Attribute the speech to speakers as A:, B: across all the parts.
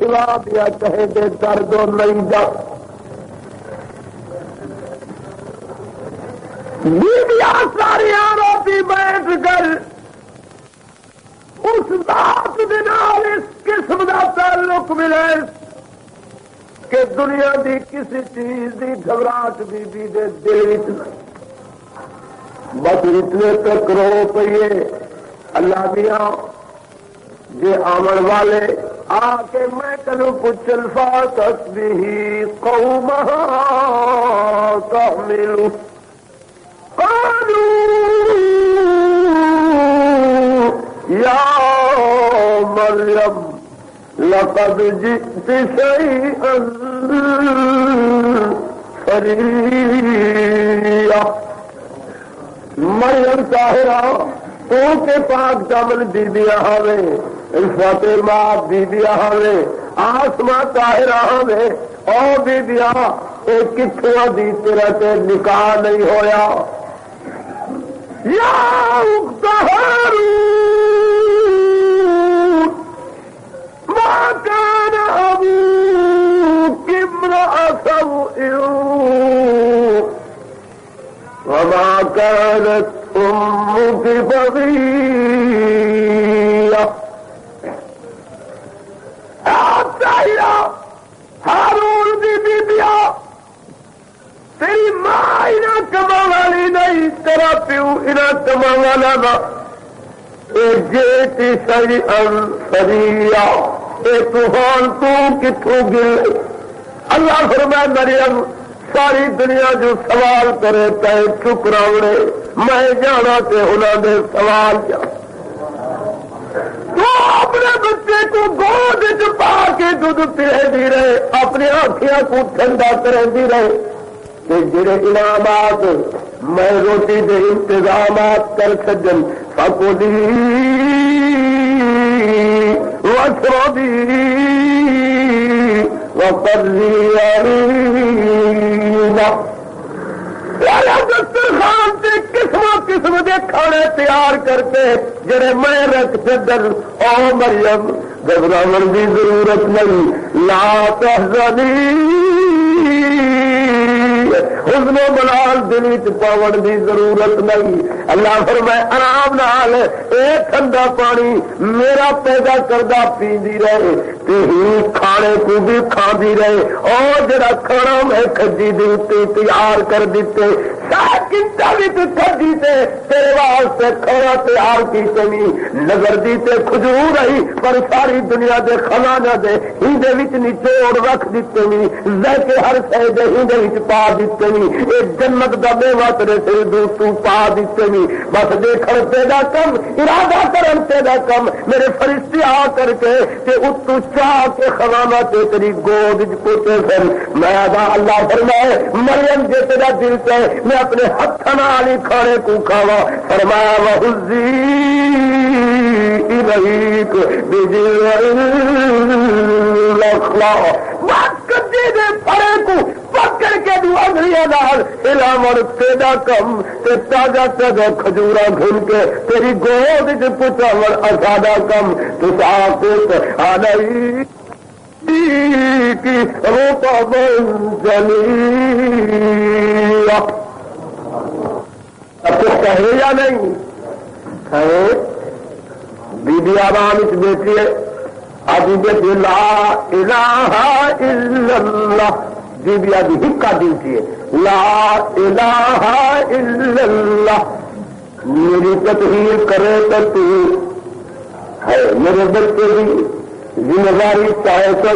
A: سوا دیا کہیں دے درد و نہیں جا بیویاں ساری روٹی بیٹھ کر اس ذات دے نال اس قسم کا تعلق ملے کہ دنیا دی کسی چیز دی گھبراہٹ بی بی دے دل وچ نہیں. بس اتنے تک رو پیے اللہ دیا جے آمن والے آ کے میں تینوں پوچھل فاتت بھی قومہا تحملو قالوا یا مریم لقد جئت شيئا فريا. مریم طاہرہ تو کے پاک دامن بیبیاں ہوے فاطمہ بیبیاں ہوے آسماں طاہرہ ہوے او بیبیاں اے کتھوں دی تیرا تے نکاح نہیں ہویا. یا اخت ہارون ما كان أبوك امرأ سوء وما كانت أمك بغيا. ہارون دی بیبیا تیری ماں انہاں کما والی نہیں تیرا پیو انہاں کما والا نا. جیتی سری فریا اے طوفان تو کتوں گل. اللہ فرمائے مریم ساری دنیا جو سوال کرے تے چپ راوڑے میں جانا تے انہاں دے سوال جا. تو اپنے بچے کو گود وچ پا کے دودھ پلے رہے اپنی آنکھیاں کو ٹھنڈا کرے رہے کہ جڑے انعامات میں روٹی دے انتظامات کر سجن فکلی واشربی وقرری عینا. دسترخوان سے قسم کے کھانے تیار کرتے جڑے میں رکھ چدر. او مریم گھبراون کی ضرورت نہیں. لا تحزنی حزن و ملال دل پاون کی ضرورت نہیں. اللہ فرمائے آرام نال اے ٹھنڈا پانی میرا پیدا کردہ پیندی رہے تے ہی کھانے کو بھی کھاندی رہے. اور جڑا کھانا میں کھجی دیتے تیار کر دیتے کنٹا بھی کھجی تے تیرے واسطے کھانا تیار کیتے نہیں نظر دیتے کھجور رہی پر ساری دنیا دے خزانہ دے ہندے وچ نچوڑ رکھ دیتے نہیں لے کے ہر شے دے ہندے وچ پا دیتے نہیں. اے جنت دا میوہ تیرے سے دوستو پا دیتے نہیں. بس دیکھن تیرا کم ارادہ کرن تیرا کم میرے فرشتے آ کر کے تے اتو چاہ کے خزانہ تے تیری گود وچ پوتے سن. میں اللہ فرمائے مریم جے تیرا دل سے میں اپنے ہاتھ نال ہی کھانے کو کھاوا. فرمایا وحزی الیک بجذع النخلہ بات کدی دے پھڑے کو پکڑ کے دو انگلیاں نال الامر تیرا کم تے تازہ تازہ کھجوراں گھن کے تیری گود وچ پچاون اسادا کم. تساقط علیہ کی رطبا جنیا. اب تو کہے یا نہیں کہے بی بی آرام اس بیٹی ہے آدھی بیٹی لا الہ الا اللہ. بی بی آدھی ہکا دیتی ہے لا الہ الا اللہ. میری تطہیر کرے تو ہے میرے بچے کی ذمہ داری چاہے تو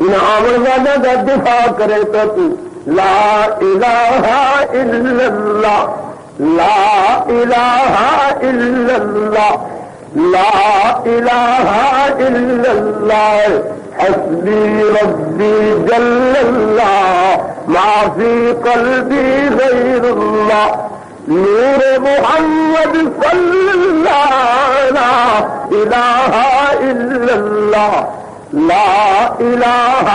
A: انعام والا کا دفاع کرے تو لا الہ الا اللہ لا الہ الا اللہ لا الہ الا اللہ حسبی ربی جل اللہ ما فی قلبی غیر اللہ. نور محمد صلی اللہ لا الہ الا اللہ لا الہ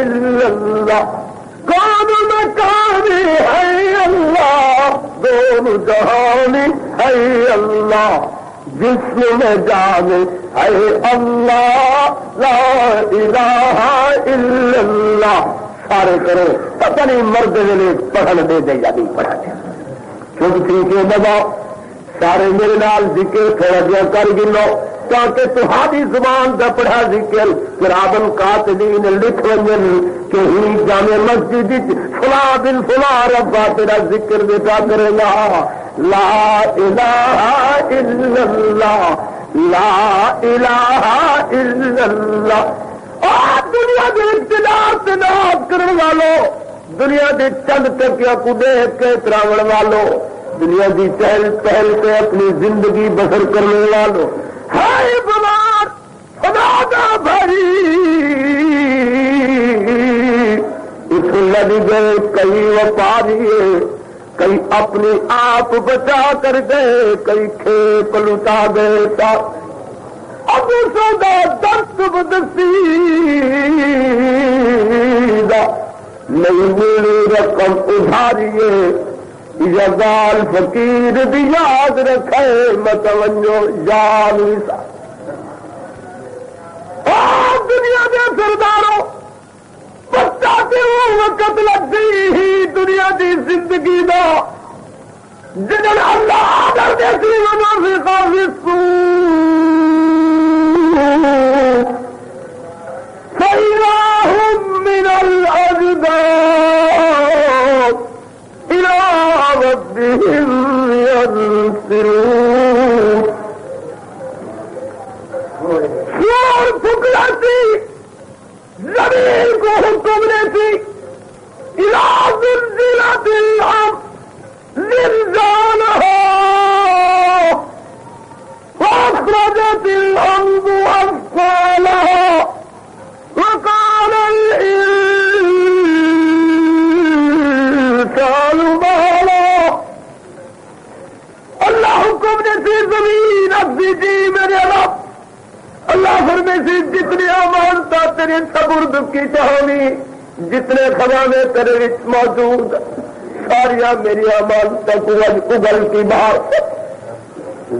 A: الا اللہ. کون مکانی ہے اللہ دونوں جہانی ہے اللہ. جسم میں جان اے اللہ لا الہ الا اللہ سارے کرو پتہ نہیں مرد ویلے پڑھن دے دے یا نہیں پڑھا دے چپ تھی کے دباؤ سارے میرے نال ذکر تھوڑا جہا کر گنو تاکہ تہاڈی زبان دا پڑھا ذکر کرامن کاتبین لکھ ونجن کہ ہی جامع مسجد فلاں بن فلاں ربا تیرا ذکر بیٹا کرے گا لا الہ الا اللہ لا الہ الا اللہ دنیا کے اقتدار کرنے والوں دنیا کے چند ٹکیا کو دیکھ کے تراون والوں دنیا کی چہل پہل سے اپنی زندگی بسر کرنے والوں ہے بلار خدا دا بھائی اس لگ گئے کئی وپاری کئی اپنے آپ بچا کر گئے کئی کھیپ لٹا گئے تھا اب سودا دست بدسی نہیں میری رقم ادھاریے یزال فقیر بھی یاد رکھے متوجہ یاد دنیا کے سرداروں بچہ کے وقت لگ گئی ہی دنیا کی زندگی دا جنہوں اللہ آدر دیتی منافقہ فإِلَٰهُم مِّنَ الْأَجْدَاثِ إِلَىٰ رَبِّهِمْ يَنسِلُونَ سور پھکلا تھی زمین کو حکم نے تھی إِلَىٰ زِلْزِلَةِ الْأَرْضِ زِلْزَالَهَا وَأَخْرَجَتِ الْأَرْضُ أَثْقَالَهَا وقال الانسان ما له اللہ حکم نے سی زمین ابھی جی میرے رب اللہ فرمے سی جتنے امانتا تیرے سپرد کی چاہنی جتنے خزانے تیرے وچ موجود ساریا میری امانتا کو اگل کی بات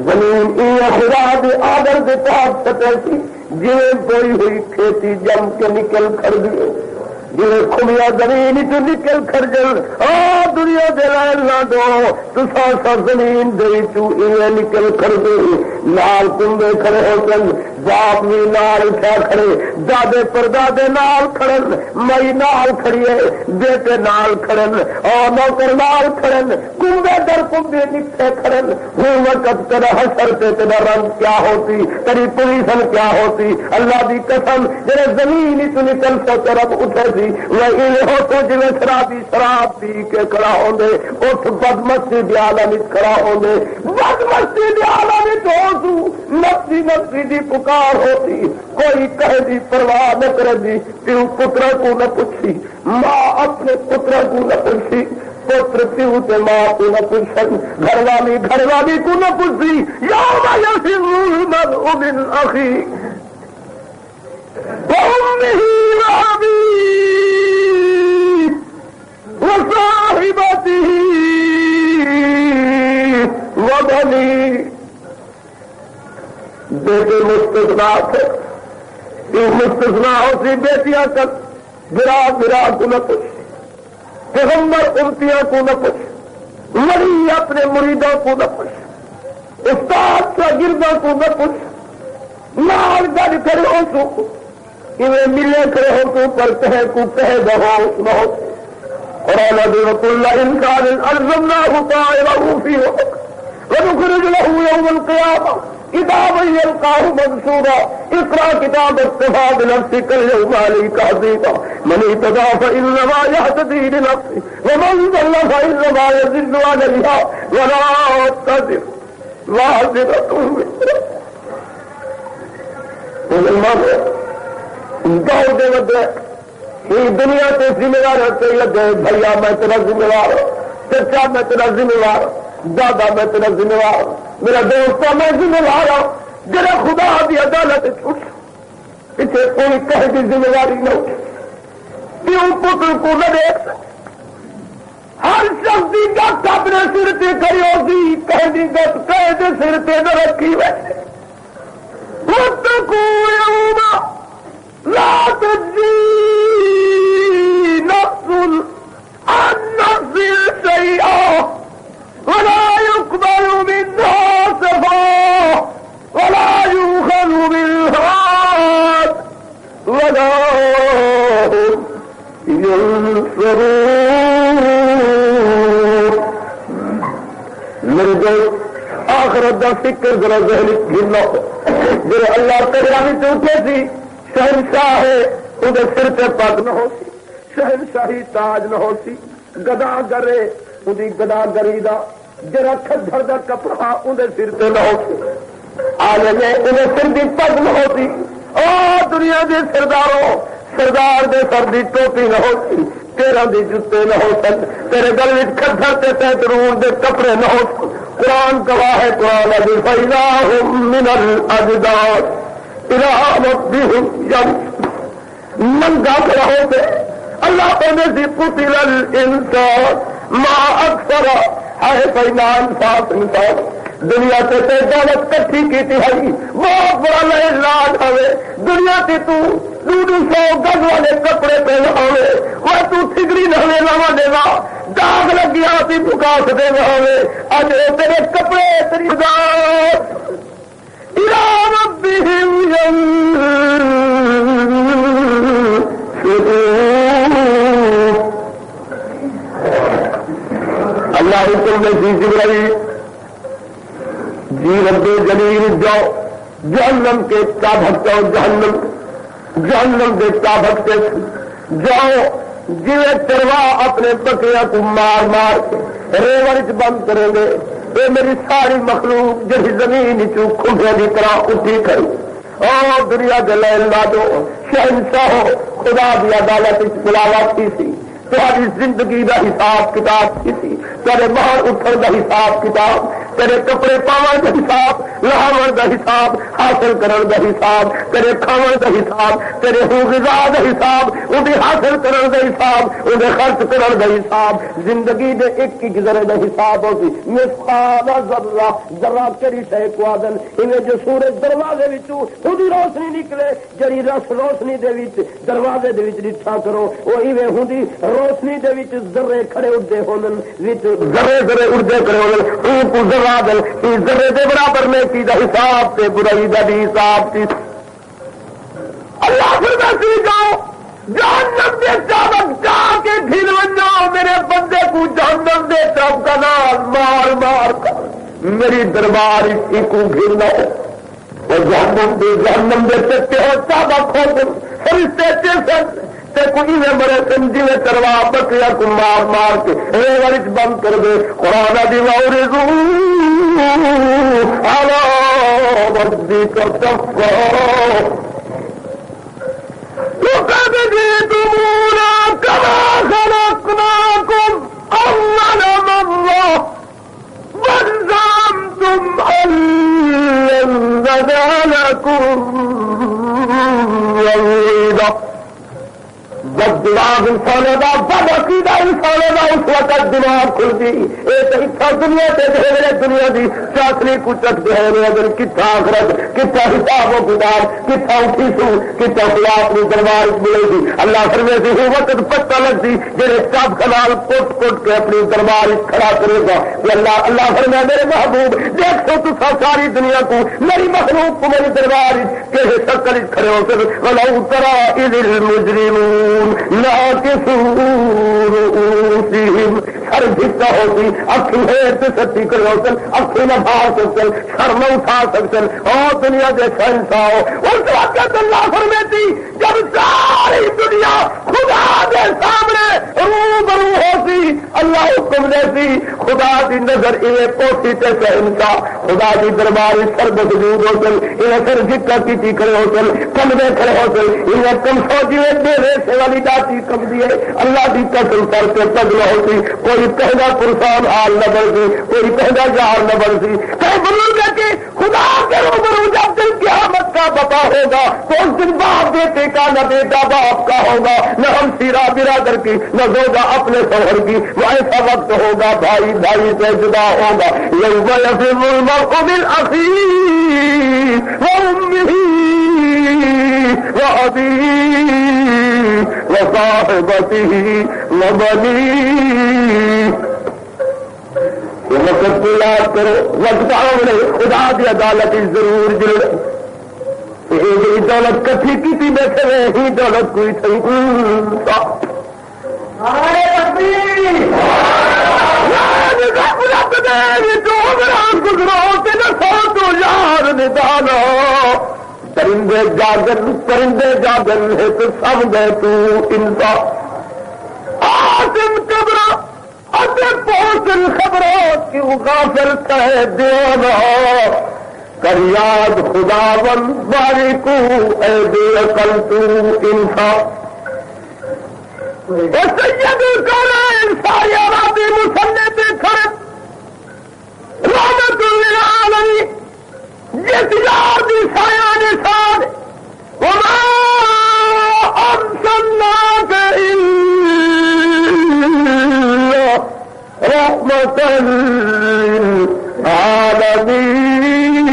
A: زمین خدا دے آدر دے پاس سطح سی جی بوئی ہوئی کھیتی جم کے نکل کر دیے جی کھمیا زمین چ نکل کر جل دنیا دے لائن نہ دو تو سا زمین دے چو نکل کر دے نال کنبے کھڑے ہو کر باپ بھی نال اٹھا کھڑے دادے پردادے نال کھڑن مئی نال کھڑیے بیٹے نال کھڑن اور نوکر نال کھڑن کنبے در کنبے نکھے کھڑن ہوں وقت تیرا حشر سے تیرا رنگ کیا ہوتی تیری پوزیشن کیا ہوتی اللہ دی قسم جڑے زمین چ نکل سو طرف اٹھے سی وہ ہو تو جی شرابی شراب پی کے کھڑا ہوندے اٹھ بدمستی دیالا وچ کھڑا ہوندے بدمستی دیالا وچ ہو سو نفسی نفسی دی پکار ہوتی کوئی کہے دی پرواہ نہ کرے دی پیو پترا کو نہ پوچھی ماں اپنے پترا کو نہ پوچھی پتر پیو تے ماں کو نہ پوچھن گھر والی کو نہ پوچھی یوم یفر المرء من اخیہ وأمه وأبيه وصاحبته وبنيه بیٹے مستثنا تھے مستثنا ہوتی بیٹیاں کر برا کو نہ پوچھ پیغمبر امتیاں کو نہ پوچھ ولی اپنے مریدوں کو نہ پوچھ استاد شاگردوں کو نہ پوچھ نال گڈ کھڑے ہو سو ملے کھڑے ہو تو پر کہہ کو کہہ دہو سنو قرآن وكل إنسان ألزمناه طائره في عنقه ونخرج له يوم القيامة كتابا يلقاه منشورا اقرأ كتابك كفى بنفسك اليوم عليك حسيبا من اهتدى فإنما يهتدي لنفسه ومن ضل فإنما يضل عليها ولا تزر وازرة وزر گاؤں دے وڈے دنیا سے ذمہ دار ہوتے لگے بھیا میں تیرا ذمہ دار ہوں چچا میں تیرا ذمہ دار ہوں دادا میں تیرا ذمہ دار ہوں میرا دوست میں ذمہ دار ہوں جڑا خدا کی عدالت چھوٹ پیچھے کوئی کہے کی ذمہ داری نہ اٹھے پیو پتر کو نہ دیکھ سکے ہر شخص کی گت اپنے سر سے کری ہوگی، کہیں گت کہے سر سے نہ رکھی ویسے لا تجزی نفس عن نفس شيئا ولا يقبل منها شفاعة ولا يؤخذ منها ولا هم ينصرون۔ میرے جو آخرت دا فکر ذرا ذہن گھننا جو اللہ تعالی نے اٹھے سی شہنشاہ ہے انہیں سر پہ پگ نہ ہو سی، شہنشاہی تاج نہ ہو سی، گدا گرے انہیں گدا گری دا جرا کھدر دا کپڑا انہیں سر پہ نہ ہو سی، آلے میں انہیں سر دی پگ نہ ہو سی۔ او دنیا دے سرداروں، سردار دے سر دی ٹوپی نہ ہو سی، تیرا دی جتے نہ ہو سک، تیرے گل وچ کھدر تے تہترون دے کپڑے نہ ہو سک۔ قرآن گواہ ہے، قرآن ابھی فَإِذَا مِنَ الْأَجْدَاثِ إِلَىٰ رَبِّهِمْ يَنْسِلُونَ۔ ننگا کھڑا ہوتے اللہ نے سی قُتِلَ الْإِنسَانُ مَا أَكْفَرَهُ، ہے فَإِنَّ انسان دنیا سے تے دولت کٹھی کی تھی بہت بڑا لاج ہوئے، دنیا سے تو 200 گز والے کپڑے پہنے ہوئے، وہ تو ٹھگڑی نہ لاوا دے گا، داغ لگیا سی بکاس دے گا ہوئے، اج تیرے کپڑے تیری ذات الى ربهم ينسلون۔ اللہ حکم میں سی جبرائیل جی رب جلیل جاؤ جہنم کے تابق جاؤ، جہنم کے تابق سے جاؤ، جی چروا اپنے بکریا کو مار مار کے ریور چ بند کریں گے، یہ میری ساری مخلوق جی زمین چو کھمبے کی طرح اٹھی کھڑی۔ او دنیا دے لا دو شہنشاہ خدا دی عدالت بلاوا کی سی، تاری زندگی دا حساب کتاب کی سی، تیرے باہر اٹھن دا حساب کتاب، تیرے کپڑے پاون دا حساب، لہاون دا حساب، حاصل کرن دا حساب، تیرے کھاون دا حساب، تیرے ہو غذا دا حساب، انہیں حاصل کرن دا حساب، انہیں خرچ کرن دا حساب، زندگی دے ایک ایک ذرے دا حساب ہوگی۔ مثقال ذرہ، ذرہ کری شے کو آدن، انہیں جو سورج دروازے وچوں خودی روشنی نکلے، جڑی رس روشنی دے وچ دروازے دے وچ ڈٹھا کرو، وہ ایویں ہوندی روشنی دے وچ ذرے کھڑے اڑدے ہونن، وچ ذرے ذرے اڑدے کھڑے ہونن، ان کو ذرہ دل ذرے دے برابر میں کی دا حساب تے برائی دا بھی حساب تے اللہ فرما سی جاؤ جہنم دے چابک جا کے پھر جاؤ، میرے بندے کو جہنم دے چاب کا نام مار مار کر میری دربار اسی کو گھرنا اور جہنم دے سکتے ہو چابک ہو فرشتے چیسن کوئی میں بڑے سمجھی میں کروا بکیا کو مار مار کے ریورچ بند کر دے۔ قرآن دی وَأُرِضُوا عَلَىٰ رَبِّكَ صَفًّا لَقَدْ جِئْتُمُونَا كَمَا خَلَقْنَاكُمْ أَوَّلَ مَرَّةٍ وَزَعَمْتُمْ أَن لَّن نَّجْعَلَ لَكُم جب دماغ انسان کا بد عقیدہ انسان کا اس وقت دماغ کھلتی ایک اتنا دنیا سے میرے دنیا کی چاچنی کو چکتے ہیں اگر کتنا آخرت کتنا حساب و کتاب کتنا اٹھی سو کتنا خدا اپنی دربار ملے گی۔ اللہ فرمے سے وہ وقت پتہ لگتی جیسے چاپ کلال کوٹ کوٹ کے اپنی دربار کھڑا کرے گا کہ اللہ فرمے میرے محبوب دیکھو تو ساری دنیا کو میری مخلوق کو میری دربار کے شکل کھڑے ہو کر ولو تری اذ المجرمون سر جھکا ہوتی اکھی ہے سچی کر سکن اکھی نہ باہر سکن سر نہ اٹھا سکن اور دنیا کے شہنشاہ اس وقت اللہ فرماتی جب ساری دنیا خدا کے سامنے روبرو ہوتی اللہ حکم دیتی خدا کی نظر انہیں پوسی تے سہنسا خدا کی دربار سر وجود ہو سل انہیں سر ذکر کی کھڑے ہو سل کمدے کھڑے ہو سل انہیں کم سوچی ڈیرے سے والی ڈاٹی کم دیے اللہ کی قسم کر کے تگل ہوتی کوئی پہلا پرسان حال نہ بڑھ سی کوئی پہلا جہار نہ بڑھ سی کہیں بلند ہے کہ خدا کے روبرو جب دن قیامت کا بتا ہوگا تو اس دن باپ بیٹے کا نہ بیٹا باپ کا ہوگا نہ ہم سیرا برادر کی نہ زوجہ اپنے شوہر کی وہ ایسا وقت ہوگا بھائی بھائی سے جدا ہوگا یوم یفر المرء من اخیہ وامہ وابیہ وصاحبتہ وبنیہ وقت کو یاد کرو وقت آؤ خدا کی عدالت ضرور ضرور دولت کٹھی کی بیٹھے ہوئے ہی دولت کوئی پرندے جاگن ہے تو سب گئے تو انسان آسم قبرہ اتے پوچھن خبروں کیوں غافل کہہ دینا کر یاد خداوند باری کو اے بے عقل تو انسان سید الکونین ساری آبادی مسلح پہ کھڑے رحمت للعالمین جس یاد سایہ نثار وما ارسلناک الا رحمت للعالمین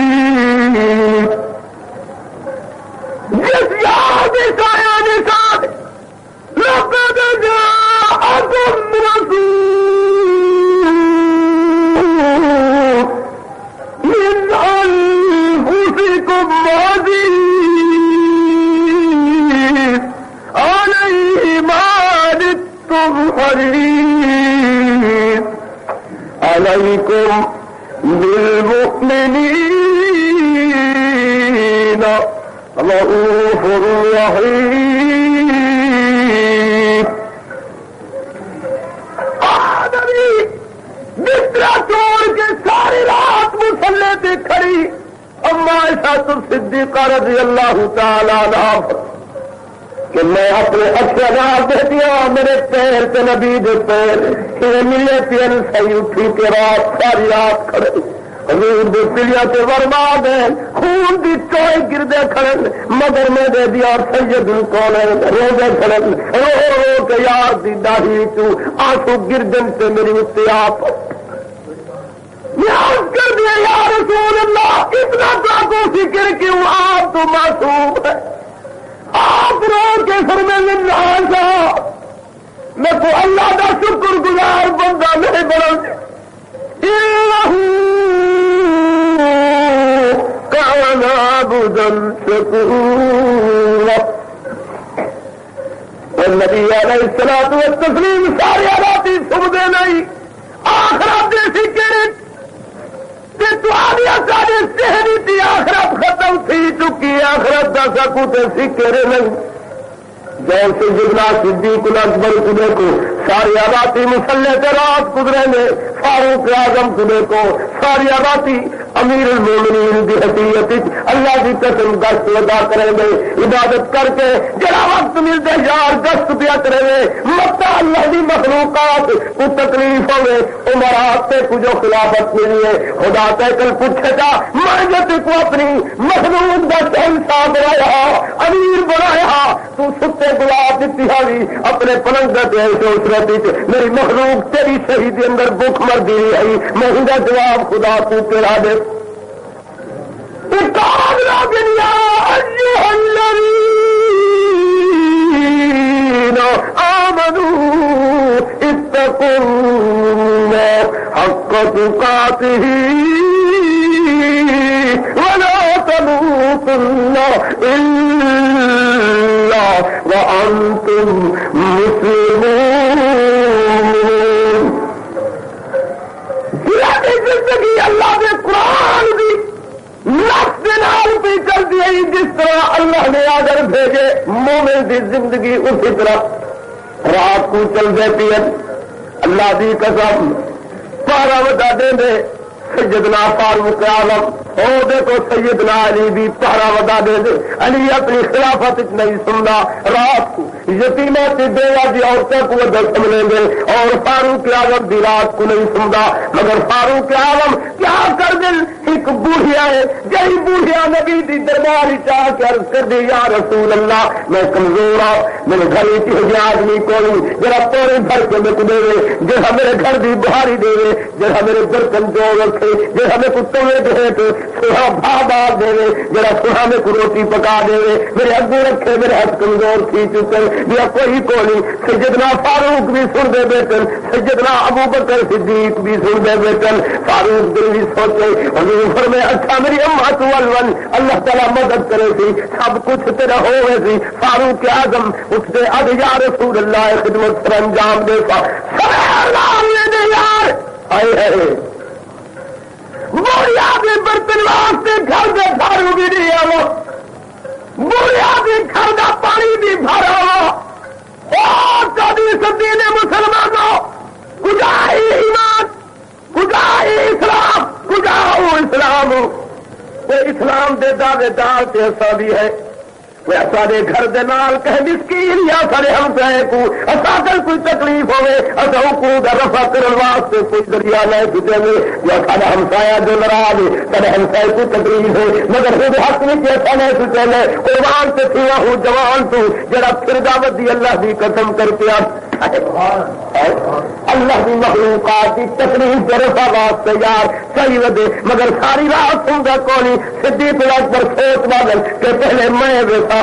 A: جس یاد سایہ نثار لقد جاءكم رسول من أنفسكم عزيز عليه ما عنتم حريص عليكم بالمؤمنين رؤوف رحيم بستر چھوڑ کے ساری رات مسلح پہ کھڑی اما عائشہ صدیقہ رضی اللہ تعالیٰ عنہا کہ میں اپنے اچھے نام دے دیا میرے پیر سے نبی دے پیر ملے پیر صحیح اٹھی کے رات ساری رات کھڑے حضور دے پلیا سے برباد ہیں خون دی چوئے گردے کھڑن مگر میں دے دیا اور سید الکونین روزے کھڑن رو رو کے یار دی داہی تو آنسو گردن سے میری اتے آپ نیاز کر دیا یا رسول اللہ اتنا کو فکر کیوں آپ تو معصوم ہے آپ رو کے فرمائیں لہذا میں کو اللہ کا شکر گزار بندہ نہیں بڑھ كان عبدا شكورا والنبي عليه الصلاة والتسليم ساری آبادی سن دے نہیں آخرت دے فکر تو آدیا ساری سہری تھی آخرت ختم تھی چکی آخرت دا سکو تے فکر نہیں جیسے جبنا صدیق الاکبر کو دیکھو ساری آبادی مسلح سے رات گزرے میں فاروق اعظم کو دیکھو ساری آبادی امیر المومنین کی حیثیت اللہ کی قسم گشت ادا کریں گے عبادت کر کے جڑا وقت ملتے یار گشت پیا کریں گے مت اللہ کی مخلوقات کو تکلیف ہوئے عمرات سے کچھ خلافت ملی ہے خدا کہ کل پوچھے گا میں کو اپنی مخلوق کا شہنشاہ بنایا امیر بنایا تو ستے گلاب دیتی ہوئی اپنے پلنگ ایسے اسرتی میری مخلوق تیری شہید اندر بھوک مر دی رہی میں ان کا جواب خدا تو تیرا دے آمنوا اتقوا الله حق تقاته ولا تموتن إلا وأنتم مسلمون زندگی اللہ نے قرآن دی نفس نال بھی کر دی جس طرح اللہ نے اگر بھیجے مومن دی زندگی اسی طرح رات کو چل دیتی ہے اللہ دی قسم پارا ودا دے سیدنا فاروق اعظم دیکھو سیدنا علی بھی پارا ودا دے علی اپنی خلافت نہیں سننا رات کو یتیموں کی بیوہ دی عورتوں کو ودا سمجھیں گے اور فاروق اعظم بھی رات کو نہیں سنتا مگر فاروق اعظم کیا کر دل ایک بوڑھیا ہے جی بوڑھیا نبی دی دربار چاہ کے عرض کر دی یا رسول اللہ میں کمزور ہوں میرے گھر کی آدمی کوئی جرا پورے گھر کے میں کو دے جہاں میرے گھر دی بہاری دے جہاں میرے برتن جو رکھے جہاں میں کتوں دے تو سوہا بھا بار دے جرا سوہا میں کو روٹی پکا دے میرے اگو رکھے میرے ہاتھ کمزور تھی چکے یا کوئی کو نہیں سیدنا فاروق بھی سن دے بیٹن سیدنا ابو بکر صدیق بھی سن دے بیٹن فاروق دل بھی سوچے حضور فرمائے اچھا میری اماں تو ولون اللہ تعالیٰ مدد کرے تھی سب کچھ تیرا ہوئے تھی فاروق اعظم اٹھ دے اب یا رسول اللہ خدمت پر انجام دے پا یار آئے ہے بوڑھیا کے برتن واسطے گھر کے دارو بھی نہیں آو بوڑھیا کے گھر کا پانی بھی بھرو کبھی سدی نے مسلمانوں کجائی ایمان کجائی اسلام کجاؤ اسلام وہ اسلام دے دعوے دار تے ایسا بھی ہے وہ سارے گھر دے نال کہ مسکین یا سارے ہمسائے کو اساں کوئی تکلیف ہوے اساں کو دا رفع کرن واسطے کوئی ذریعہ لے سکے یا سارا ہمسایا جو ناراض سارے ہمسائے کو تکلیف ہے مگر خود حق میں کیسا لے سکے قربان سے تھیا ہوں جوان تو جڑا پھر دعوت دی اللہ دی قسم کر کے اللہ کی مخلوقات کی تکلیف کے رفع واسطے یار صحیح ودے مگر ساری رات سن گا کونی صدیق اکبر سوچ والن کہ پہلے میں ویسا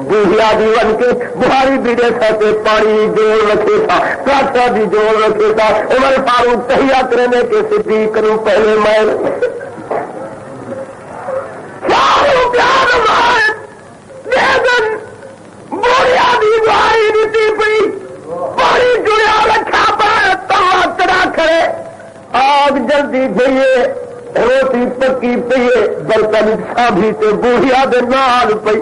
A: بوڑھیا بھی بن کے بہاری بھی جیسا کے پانی جوڑ رکھے تھا کاٹا بھی جوڑ رکھے تھا عمر فاروق تہیا کرنے کے صدیق کروں پہلے میں بوڑھیا بھی بہاری دیتی پئی پانی جڑیا رکھا پڑا توا تڑا کرے آگ جلدی پیے روٹی پکی پیے برتن سابھی تے بوڑھیا دے نال پئی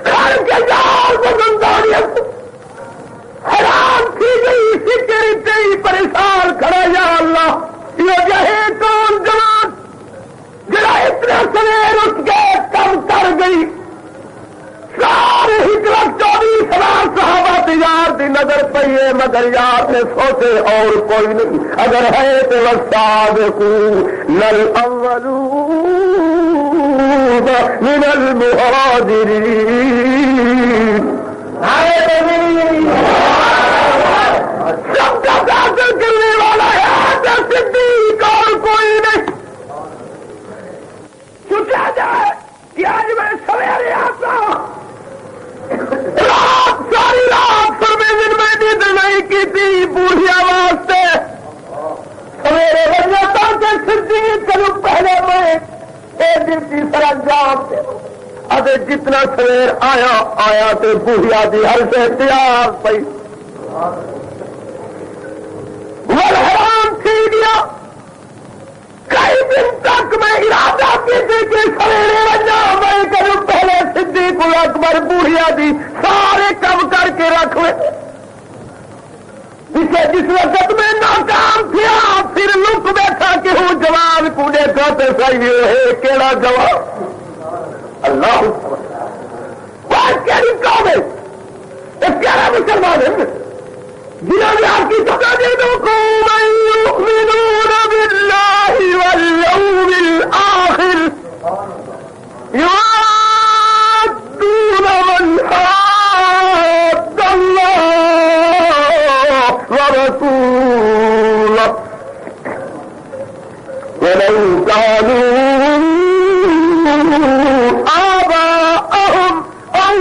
A: گھر کے جال بزنداریت حیران تھی گئی فکر تھی پریشان کھڑا یا اللہ یہ جہے کون جوان جڑا اتنا سویر اٹھ کے کم کر گئی سارے ہجرت 24,000 صحابہ یار دی نظر پئی ہے مگر یار نے سوچے اور کوئی نہیں اگر ہے تو والسابقون الاولون من المہاجرین سب کا حاصل کرنے والا ہے صدیق اور کوئی نہیں سوچا جائے کہ آج میں سویرے آتا رات ساری رات پرویزن میں نیند نہیں کی تھی بوڑھیا واسطے سویرے وجہ کے صدیق کروں پہلے میں ایک دن کی سر انجام دے ابھی جتنا سویر آیا تو بوڑھیا دی ہر سے تیار پئی وہ حیران تھی گیا کئی دن تک میں ارادہ کسی کے سویرے وجہ میں کروں پہلے صدیق اکبر بوڑھیا دی سارے کم کر کے رکھ لے جس وقت میں ناکام تھیا پھر لک بیٹھا کہ ہوں جواب کو دیکھا تو صحیح ہے کیڑا جواب اللہ کیڑی قوم ہے ایک کیڑا مسلمان ہے جنہوں نے آپ کی سزا دے دو قوم یؤمنون باللہ والیوم الآخر یوادون من حاد اللہ ورسولہ ولو كانوا آباءهم أو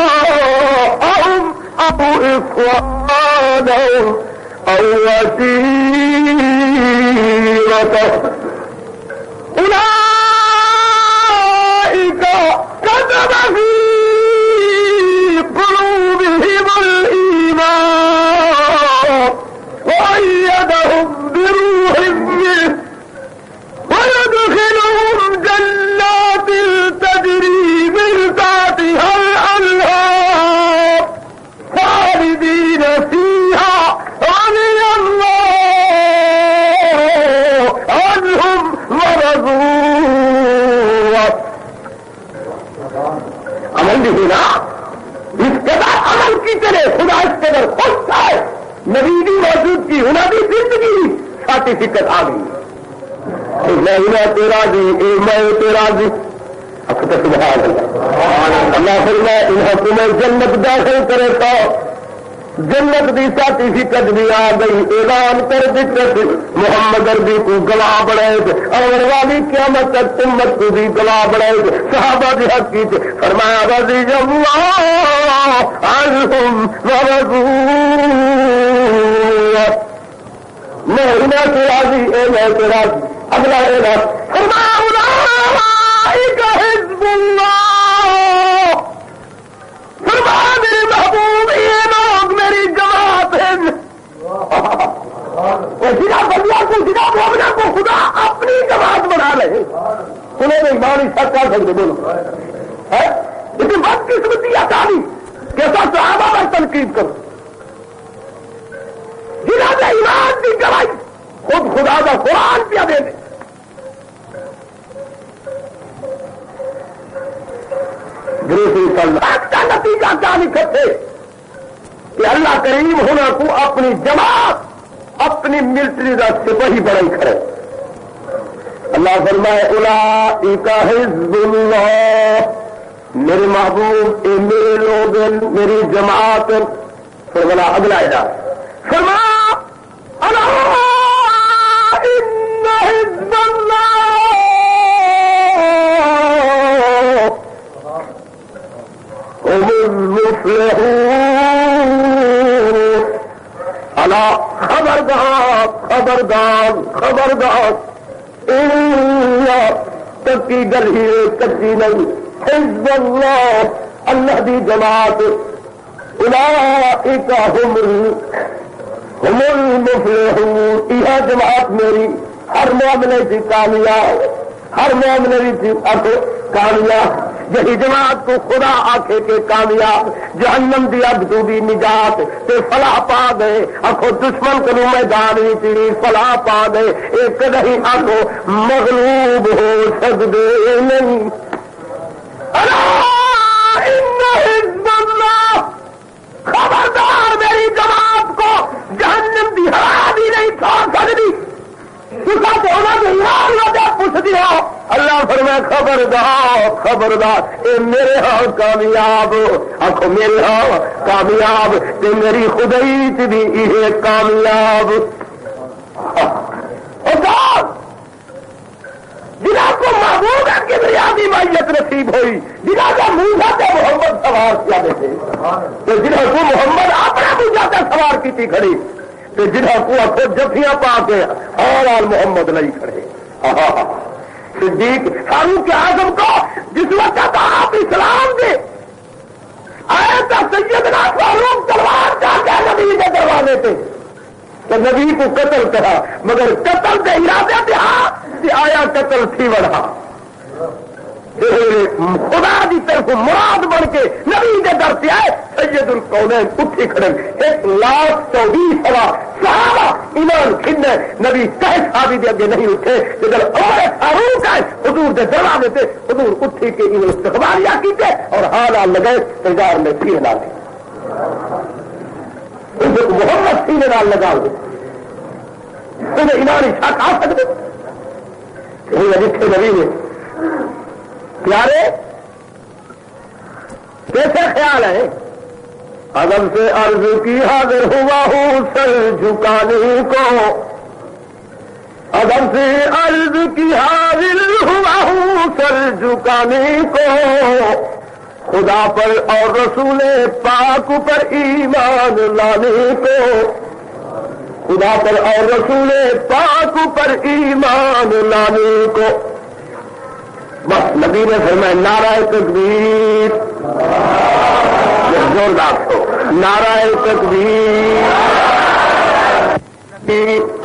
A: أبناءهم أو إخوانهم أو وسيلتهم أولئك كتب في قلوبهم الإيمان وأيدهم بروح منه ويدخلهم جنات تجري من تحتها الأنهار خالدين فيها ونعم بھی نا اس کے بعد عمل کی کرے خدا اس کے اندر خوش ہے نبی بھی موجود کی انہیں بھی زندگی سرٹیفکیٹ آ گئی میں تیرا جی میں تیرا جی سبحان اللہ پھر میں انہیں تمہیں جنت داخل کرے تو جنت کی سرٹیفکیٹ بھی آ گئی اعلان کر دکھ محمد عربی کو گواہ بڑھے اور والی قیامت تک امت کو بھی گواہ بڑھے صحابہ کی حق کی فرمایا رضی اللہ عنہم ورضوا میں انہیں سے راضی اے میں سے راضی اگلا اعلان فرمایا اولئک حزب اللہ فرمایا میرے محبوب یہ لوگ میری جماعت ہیں جنا بندہ کو جنا مومنہ کو خدا اپنی جماعت بنا لے انہیں میں ایمان ہی سچ کر سکتے بولو لیکن بد قسمتی تعلیم کیسا صحابہ پر تنقید کرو جنہوں نے ایمان کی گواہی خود خدا کا قرآن پیا دے دے کا نتیجہ کیا نکلتے کہ اللہ کریم ہونا کو اپنی جماعت اپنی ملٹری کا سپاہی بڑائی کرے اللہ فرمائے اولئک حزب اللہ میرے محبوب اے میرے لوگ میری جماعت فرمایا اگلا اعلان فرمایا الا ان حزب اللہ هم المفلحون الا خبردار خبردار خبردار تکی گل ہی کچی نہیں حزب اللہ اللہ دی جماعت اولئک هم المفلحون یہ جماعت میری ہر معاملے کی کامیاب ہر معاملے کی کامیاب یہی جماعت کو خدا آکھے کے کامیاب جہنم دی اگ تو بھی نجات تے فلاح پا گئے آخو دشمن کو میدان چیری فلاح پا گئے ایک نہیں آخو مغلوب ہو سکتے نہیں الا ان حزب اللہ خبردار میری جماعت کو جہنم دی ہوا بھی نہیں چھوڑ سکتی پوچھ دیا اللہ فرمائے خبردار خبردار اے میرے ہاں کامیاب آخو میرے ہاں کامیاب تے میری خدائی چ بھی یہ کامیاب جنہوں کو محبوب ہے کہ بریادی مائیت نصیب ہوئی جنہوں کا منہ سے محمد سوار کیا دیتے تو جنہوں کو محمد اپنا منہ سے سوار کی تھی کھڑی تو جنہوں کو خود جفیاں پا کے اور محمد نہیں کھڑے صدیق فاروق اعظم کو جس وقت آپ اسلام دے آئے تو سیدنا فاروق تلوار کا کے نبی کے دروازے پہ تو نبی کو قتل کرا مگر قتل کے ارادے پہ آیا قتل تھی بڑھا خدا کی طرف مراد بن کے نبی کے در سے آئے سید القونین اٹھی کھڑے 1,24,000 صحابہ ایمان کھنے نبی کہے صحابی دے اگے نہیں اٹھے جب عمر فاروق آئے حضور دے دروازے تے حضور اٹھی کے انہوں استقبالیہ کیتے اور حالہ لگے تجار میں سینے ڈالے محمد سینے ڈال لگا ہوئے انہیں ایمان شک آ سکتے جتنے نبی نے پیارے کیسے خیال ہے عدم سے عرض کی حاضر ہوا ہوں سر جھکانے کو عدم سے عرض کی حاضر ہوا ہوں سر جھکانے کو خدا پر اور رسول پاک پر ایمان لانے کو خدا پر اور رسول پاک پر ایمان لانے کو بس نبی نے فرمایا نعرہ تکبیر زوردار ہو نعرہ تکبیر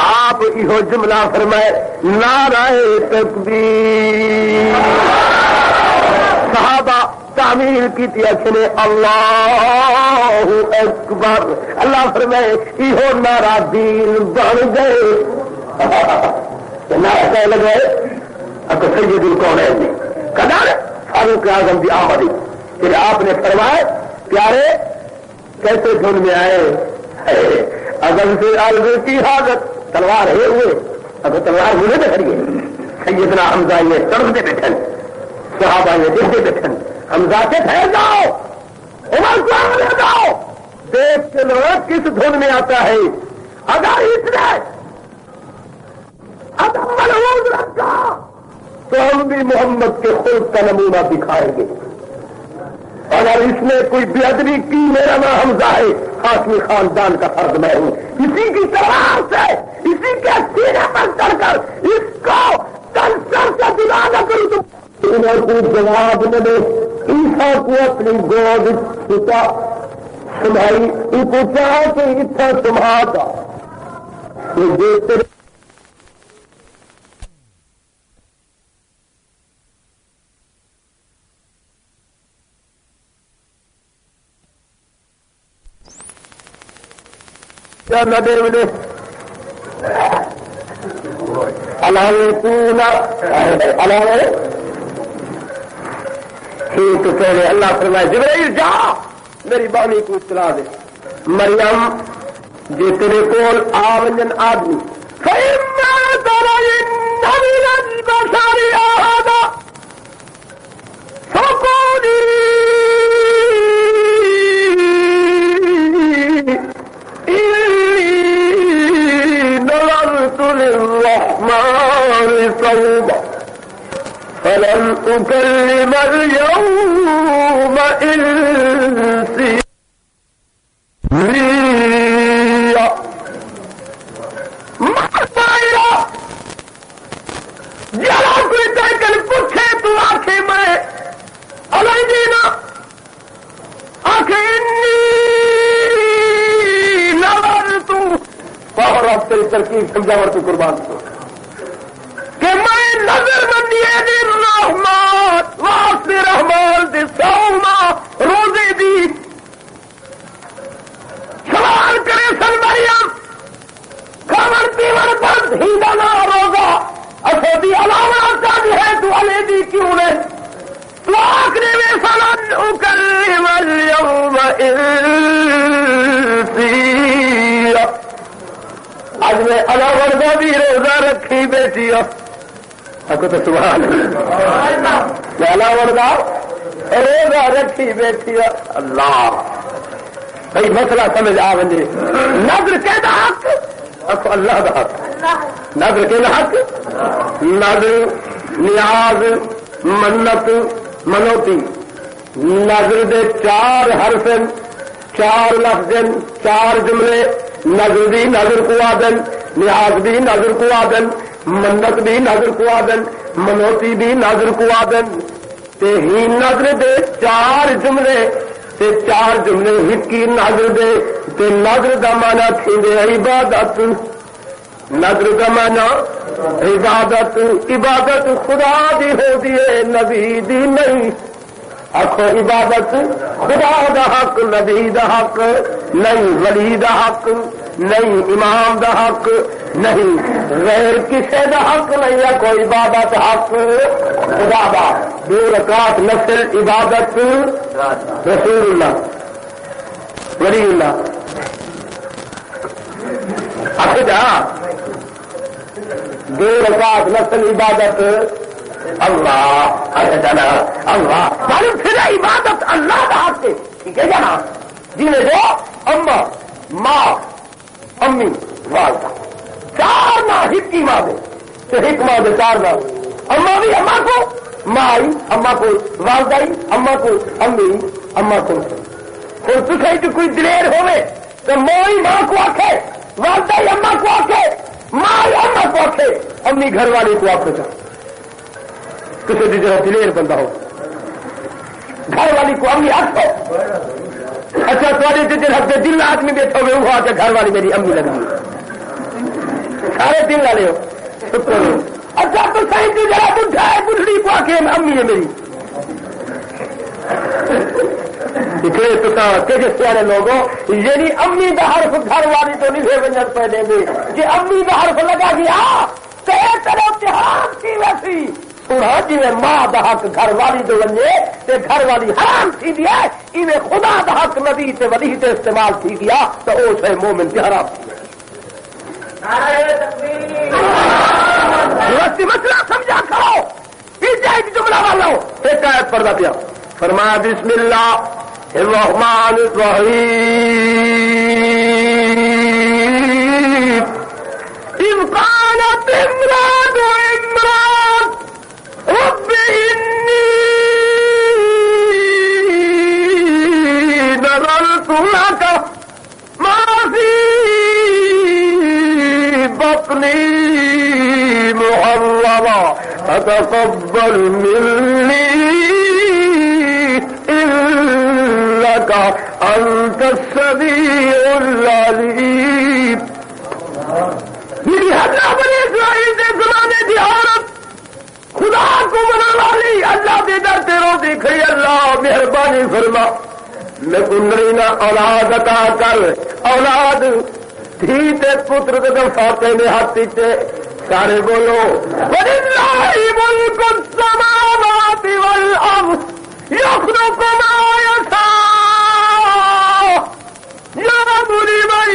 A: آپ یہ جملہ فرمائے نعرہ تکبیر صحابہ تعمیر کی تھی اچھنے اللہ اکبر اللہ فرمائے یہ نعرہ دین بن گئے نعرہ کہنے لگے سید القونین نے کدار فاروق اعظم کی آمدی پھر آپ نے فرمایا پیارے کیسے دھن میں آئے اگر سے آلو کی حاجت تلوار ہے ہوئے اگر تلوار مجھے نہ کریے سیدنا حمزہ یہ سڑک دے بیٹھن صحابہ یہ دل دے بیٹھن حمزہ سے ٹھہر جاؤ عمر کو آنے جاؤ دیکھ کے لوگ کس دھن میں آتا ہے اگر اس نے اگر ملحوظ رکھا تو ہم بھی محمد کے خلق کا نمونہ دکھائیں گے اگر اس نے کوئی بے ادبی کی میرا نام حمزہ ہے ہاشمی خاندان کا فرد میں ہوں اسی کی تلوار سے اسی کے سینے پر چڑھ کر اس کو کنسر سے دلا نہ کروں تو انہیں کوئی جواب نہ دے عیسیٰ کو اپنی گود چھپا سنائی ان کو چاہا کہ اتنا تمہارا یہ دیکھتے نہ دے مجھے تو کہنے اللہ فرمائے جبرائیل جا میری بانی کو اطلاع دے مریم جی تیرے کول آونجن آدمی فلن أكلم اليوم إنسيا جلا کوئی کل پوچھے تو آنکھیں میں الگ دینا آنکھیں نظر تو اور اب تیری ترکیب سمجھاور تو قربان کو کہ میں نظر بندی رحمان واسطے رحمان دے سوما روزے دی سوال کرے سن مریم کھاون پیون بند ہی نہ روزہ اصودی علاوہ کا بھی ہے تو علی دی کیوں نے تو آخری میں فلن اکلم اليوم انسیا آج میں علاوہ کا بھی روزہ رکھی بیٹی تو سبحان اللہ وردہ روزہ رکھی بیٹھی اللہ بھائی مسئلہ سمجھ آ ونجے نظر کہدا حق اکو اللہ دا حق نظر کہدا حق نظر نیاز منت منوتی نظر دے چار حرف چار لفظ چار جملے نظر دی نظر کو آدن نیاز بھی نظر کو آدن منت بھی نظر کو آدن منوتی بھی نظر کو آدن تے ہی نظر دے چار جملے تے چار جملے ہکی نظر دے تے نظر دا مانا تھیندے عبادت نظر دا مانا عبادت عبادت خدا دی ہو دیے نبی دی نہیں آخو عبادت خدا دا حق نبی دا حق نہیں ولی دا حق نہیں امام دا حق نہیں غیر کسی دا حق نہیں ہے کوئی عبادت حق خدا دا 2 رکعت نفل عبادت رسول اللہ ولی اللہ جا 2 رکعت نفل عبادت اللہ اللہ معلوم پھر عبادت اللہ کا حق سے ٹھیک ہے جانا جی میں جو اما ماں امی والدہ 4 ماں ہکی ماں دے تو ہک ماں دے 4 ماں اما بھی اما کو ماں آئی اما کو والدہ آئی اما کو امی اما کو اور تجھے تو کوئی دلیر ہوئے تو موئی ماں کو آکھے والدہ اما کو آکھے ماں اما کو آکھے امی گھر والی کو آکھے جا کسی بھی جگہ دلیر بندہ ہو گھر والی کو امی حق ہو اچھا تھوڑے جن ہفتے دل آدمی بیٹھو گے وہ آ کے گھر والی میری امی لگی سارے دل والے ہو اچھا تو صحیح کی جگہ بڈھا ہے بڈھڑی کو آ کے امی ہے میری سیانے لوگوں یعنی امی کا حرف گھر والی تو نہیں بنجت پہ دیں گے کہ امی کا حرف لگا گیا تیرے تیرے اتحاد کی ویسی سونا جی ماں دا حق گھر والی دے ونجے تے گھر والی حرام تھی دی ہے ایویں خدا دا حق نبی تے ولی تے استعمال تھی گیا تو او شے مومن تے حرام تھی گیا. مسئلہ سمجھا کرو پیچھے ایک جملہ والو ایک آیت پڑھنا پیا فرمایا بسم اللہ الرحمن الرحیم اذ قالت امرأة عمران رب انی نذرت لك ما في بطني محررا فتقبل مني إنك أنت السميع العليم. میری حضرت بنی اسرائیل کے زمانے کی عورت خدا کو منا والی اللہ دے در تیروں دیکھی اللہ مہربانی فرما میں کنری نہ اولاد عطا کر اولاد تھی تے پتر کے فاتے نے ہاتھ تے سارے بولو وَلِلَّهِ مُلْكُ السَّمَاوَاتِ وَالْأَرْضِ يَخْلُقُ مَا يَشَاءُ يَهَبُ لِمَن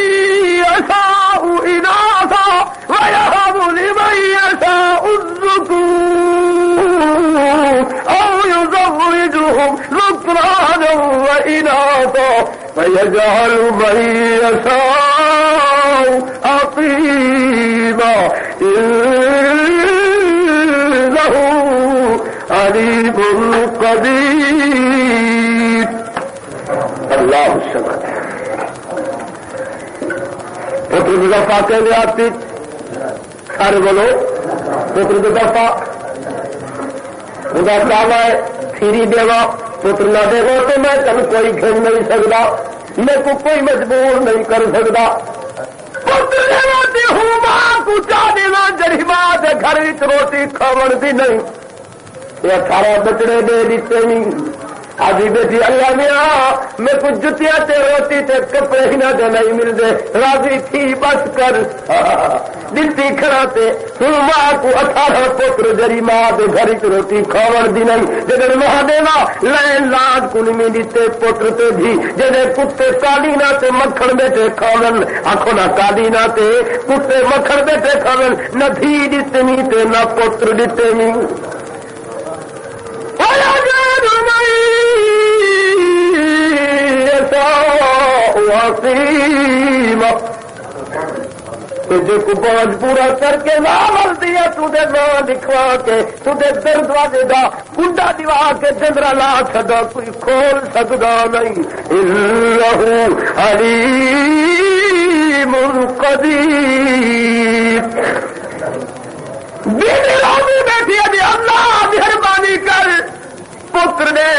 A: يَشَاءُ إِنَاثًا وَيَهَبُ لِمَن يَشَاءُ الذُّكُورَ أَوْ يُزَوِّجُهُمْ ذُكْرَانًا وَإِنَاثًا وَيَجْعَلُ مَن يَشَاءُ عَقِيمًا إِنَّهُ عليم قدير. اللہ الصمد. پتر کی دفعہ کہنے آتی سارے بولو پتر کی دفعہ خدا دعویٰ ہے پھیری دے گا پتر نہ دے گا تو میں تم کوئی کھیل نہیں سکتا میں کو کوئی مجبور نہیں کر سکتا. پتر دیواتی ہوں ماں کو چاہ دینا جڑی ماں دے گھر روٹی کھاون دی نہیں یہ 18 بچڑے دے دیتے نہیں آجی بیٹی اللہ میاں میں کچھ جتیاں تے روٹی تے کپڑے ہی نہ دے نہیں مل دے راضی تھی بس کر دلتی کھڑا تے ہوں ماں کو 18 پتر جری ماں دے گھر روٹی کھاون دی نہیں جدر ماں دینا لین لاد کو نہیں دیتے پتر تے بھی جدے کتے کالینا تے مکھن بیٹے کھاون آنکھوں نہ کالینا تے کتے مکھن بیٹے کھاون نہ دھی دیتے نہیں تے نہ پتر دیتے نہیں. جو کو بوجھ پورا کر کے نام دیا تجھے نام لکھوا کے تجھے دروازے دا کنڈا دیوا کے جندرا لا سکا کوئی کھول سکتا نہیں. انہ علیم قدیر. بیٹھی ابھی اللہ مہربانی کر پتر نے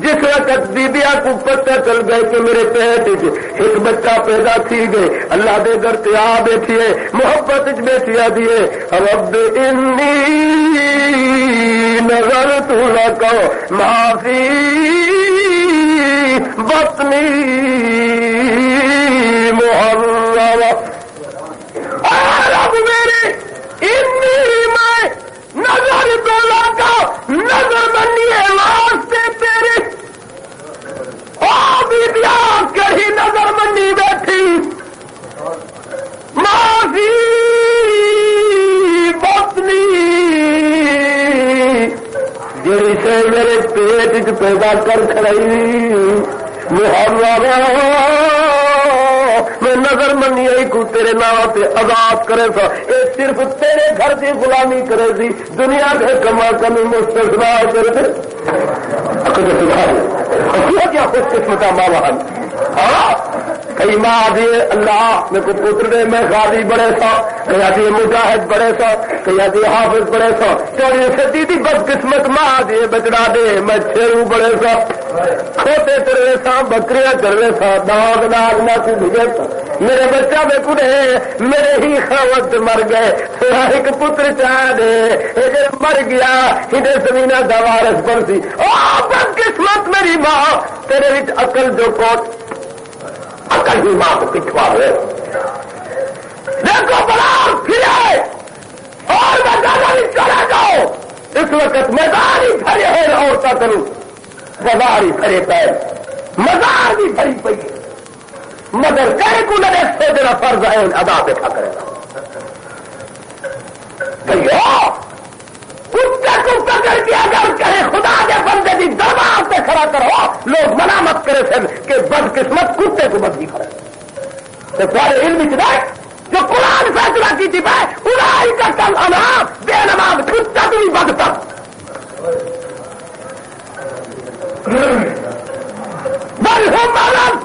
A: جس وقت بیبیا کو پتہ چل گئے کہ میرے پیٹ ایک بچہ پیدا تھی گئے اللہ دے گھر تے آ بیٹھیے محبت بیٹھیا دیے رب انی نذرت لک ما فی بطنی محررا. رب میرے انی میں نظر دولا کا نظر بنی ہے واسطے تیرے بیبیا کہیں نظر بنی بیٹھی معافی بطنی جڑی سے میرے پیٹ پیدا کر کھڑائی محررا میں نظر منی آئی کو تیرے نام سے آزاد کرے سا یہ صرف تیرے گھر کی غلامی کرے سی دنیا کے کما کمی مستثنا کر دے کیا خوش قسمت ماں ہاں کئی ماں دیے اللہ میرے کو پتر دے میں غازی بڑے سا کئی آدھی مجاہد بڑے سا کئی آدھی حافظ بڑے سا 24 صدی دی بد قسمت ماں دیے بچڑا دے میں چھیرو بڑے سا کھوتے ترے سا بکریاں کرے سا داغ ناگ نہ کو بھگے میرے بچہ میں کڑے میرے ہی خاوت مر گئے سوا ایک پتر چاہ دے مر گیا ہدے زمینہ دوارس بن سی بد قسمت میری ماں تیرے وچ عقل جو کوٹ عقل ہی ماں کو پچھوا ہے دیکھو بڑا پھرے اور میں زیادہ نہیں چلا جاؤ اس وقت مزار ہی بھرے ہے عورتیں کروں بازار ہی بھرے پیر مزار بھی بھری پی مگر کہے کو لگے سو جنا فرض ہے ادا دیکھا کرے گا کتے کو پکڑ کے اگر کہے خدا کے بندے کی دربار سے کھڑا کرو لوگ منع مت کرے سن کہ بدقسمت کتے کو بدی کرے تو سارے علم چلائے جو قرآن فیصلہ کی تھی بھائی اڑائی کا کل انام بے نماز کتا تو بھی بدتا بل ہم عالم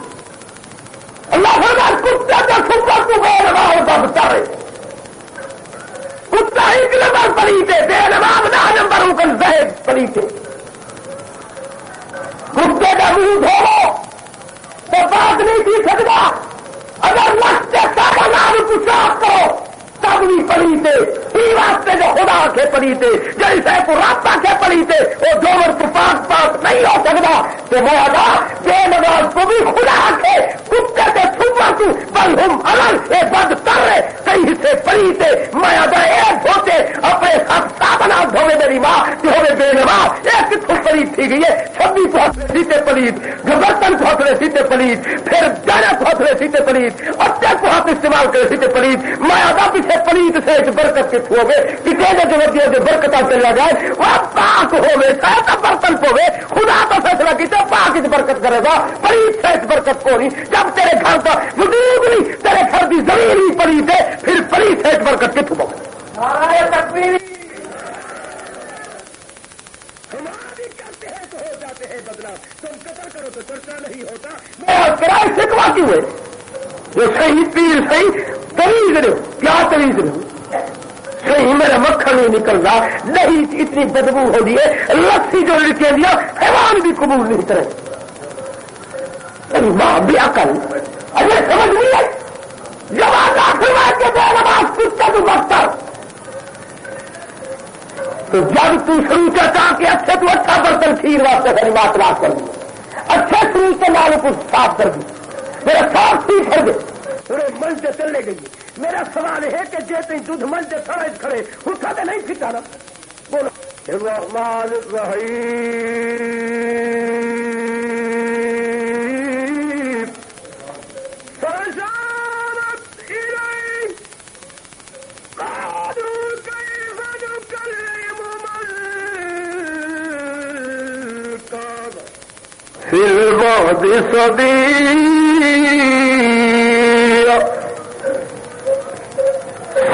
A: اللہ فرمان کتا کا سپر کو بے نماز بدتا ہے کتا ایک نمبر پلیتے بے نماز نہ نمبر کل زہد پلیتے کتے کا منہ دھو تو بات نہیں کی سکتا اگر لگتے سارا نام کو صاف کرو تب بھی پلیتے اسی واسطے جو خدا کے پلیتے جیسے کو رابطہ کے پلیتے وہ دونوں کو پاک پاک نہیں ہو سکتا تو وہ ادا بے نماز کو بھی خدا کے کتے کے صبح کو بل ہم الگ یہ بد کر رہے کہیں سے پلیتے میں ادا ایک دھوتے اپنے خطہ بنا دھوے میری ماں جو ہوئے بے نماز ایک کتوں پلیت تھی گئی ہے 26 پھوسلے سیتے پلیت برتن پھوسلے سیتے پلیت پھر جانا پھوسلے سیتے پلیت اچھا کو ہاتھ استعمال کرے سیتے پلیت میں ادا پیچھے پلیت سے برکت کے تھو گئے کسی نے جو برکت چلا جائے وہ پاک ہوئے سہتا برتن پوے خدا تو فیصلہ کیسے پاک اس برکت کرے گا پلیت سے اس برکت کو نہیں جب تیرے گھر کا وجود نہیں تیرے گھر کی زمین ہی پلیت ہے پھر پلیت سے اس برکت کے تھو گئے ہماری کرتے ہیں تو ہو جاتے ہیں بدلا تم قتل کرو تو چرچا نہیں ہوتا کرائے سکھوا کیوں ہے جو صحیح پیر صحیح تمیز رہو کیا تمیز رہو صحیح میرا مکھن نہیں نکل رہا نہیں اتنی بدبو ہو رہی ہے لسی جو لکھے دیا حیوان بھی قبول نہیں کرے ماں بھی عقل اجے سمجھ نہیں ہے جب اللہ فرمائے کہ بے نماز کتا تو بچتا تو جب تو شروع کرتا کہ اچھے تو اچھا برتن کھیر واسطے خری بات رات کر دی اچھے شروع سے لالوں کو صاف کر دی میرا صاف ٹھیک کر دے تھوڑے من سے چلنے گئی میرا سوال ہے کہ جیسے دودھ من سے کھڑے کھڑے اٹھا دے نہیں پھٹا نا بولو الرحمن الرحیم فشارت الیہ قالوا کیف نکلم من کان فی المہد صبیا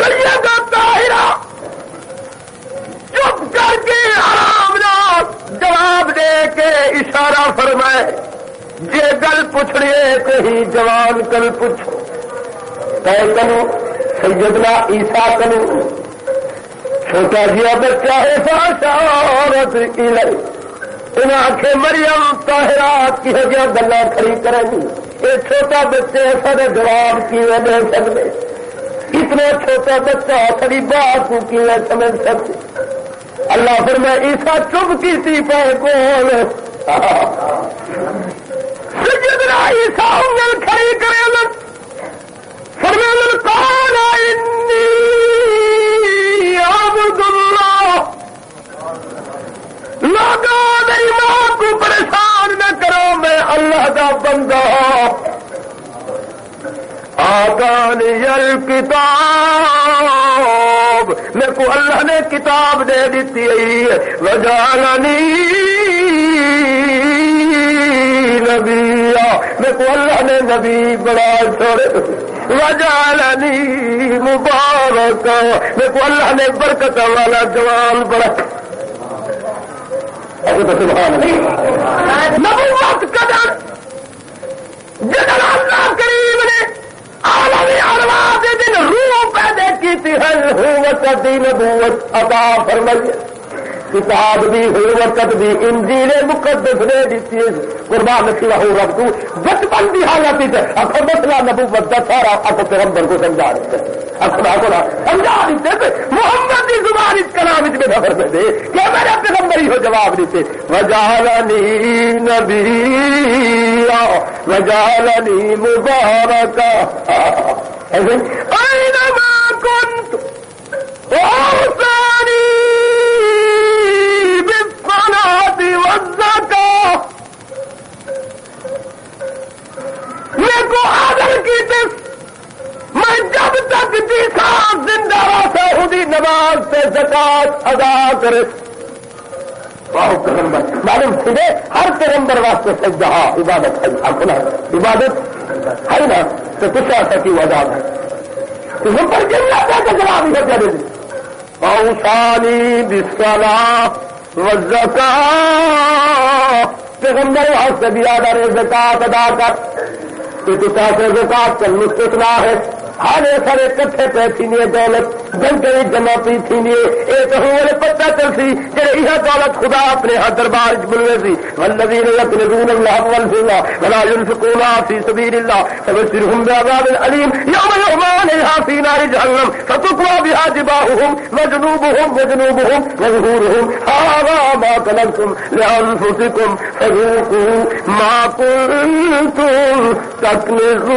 A: سیدہ طاہرہ چپ کر کے آرام ناک جواب دے کے اشارہ فرمائے یہ گل پوچھڑیے کہیں جوان کل پوچھو طے کرو سیدنا عیسیٰ کرو چھوٹا جیا بچہ ہے فاشارت الیہ انہیں آنکھیں مریم طاہرہ کی ہو گیا گلا کھڑی کریں گی یہ چھوٹا بچے سارے جواب کیوں دے سکتے اتنا چھوٹا بچہ ساری بات کو کیوں سمجھ سکتے اللہ فرمائے عیسیٰ چپ کی تھی پہ کون سیدنا عیسیٰ انگل کھڑی کرے فرمائے قال انی عبد اللہ لوگوں میری ماں کو پریشان نہ کرو میں اللہ کا بندہ آتانی الکتاب میرے کو اللہ نے کتاب دے دیتی ہے وجعلنی نبیا میرے کو اللہ نے نبی بڑا چھوڑے وجعلنی مبارک میرے کو اللہ نے برکت والا جوان بڑا نبوت قدر جدر اللہ کریم نے عالم ارواح کے دن روح پیدا کی تھی حلوت دی نبوت عطا فرمائی کتاب دی حلوت دی انجیل مقدس نے دیتی ہے قربان سوا ہو رب تو بچپن کی حالت ہی اکھر مسئلہ نبوت کا سارا آپ پیغمبر کو سمجھا دیتے اکھر سمجھا دیتے محمد کی زبان اس کلام میں نظر میں دے کہ میرے پیغمبر ہی ہو جواب دیتے وجعلنی نبیا وجعلنی مبارکا اینما کنت اوصانی زکات ادا کرے. پیغمبر معلوم تھے ہر پیغمبر واسطے سجدہ عبادت ہے. اپنا عبادت ہے نا تو کچھ ایسا کی وجہ ہے تو پر جملہ کیا جواب ہے کیا دے اوصانی بالصلاۃ والزکاۃ. پیغمبر واسطے بھی آدھار زکات ادا کر. تو کیسے زکات کا مستثنا ہے. ہر سارے کٹھے پہ تھی دولت جنگ جمع پی تھی یہ تو پتہ چلتی کہ یہ دولت خدا اپنے ہر دربار بلوے سی. والذین یقرضون اللہ والفضل ولا ينفقون فی سبیل اللہ فبشرهم بعذاب علیم یوم یحمى علیہا فی نار جہنم فتقوی بها جباہهم وجنوبهم وظہورهم هذا ما کنزتم لانفسکم فذوقوا ما کنتم تکنزون.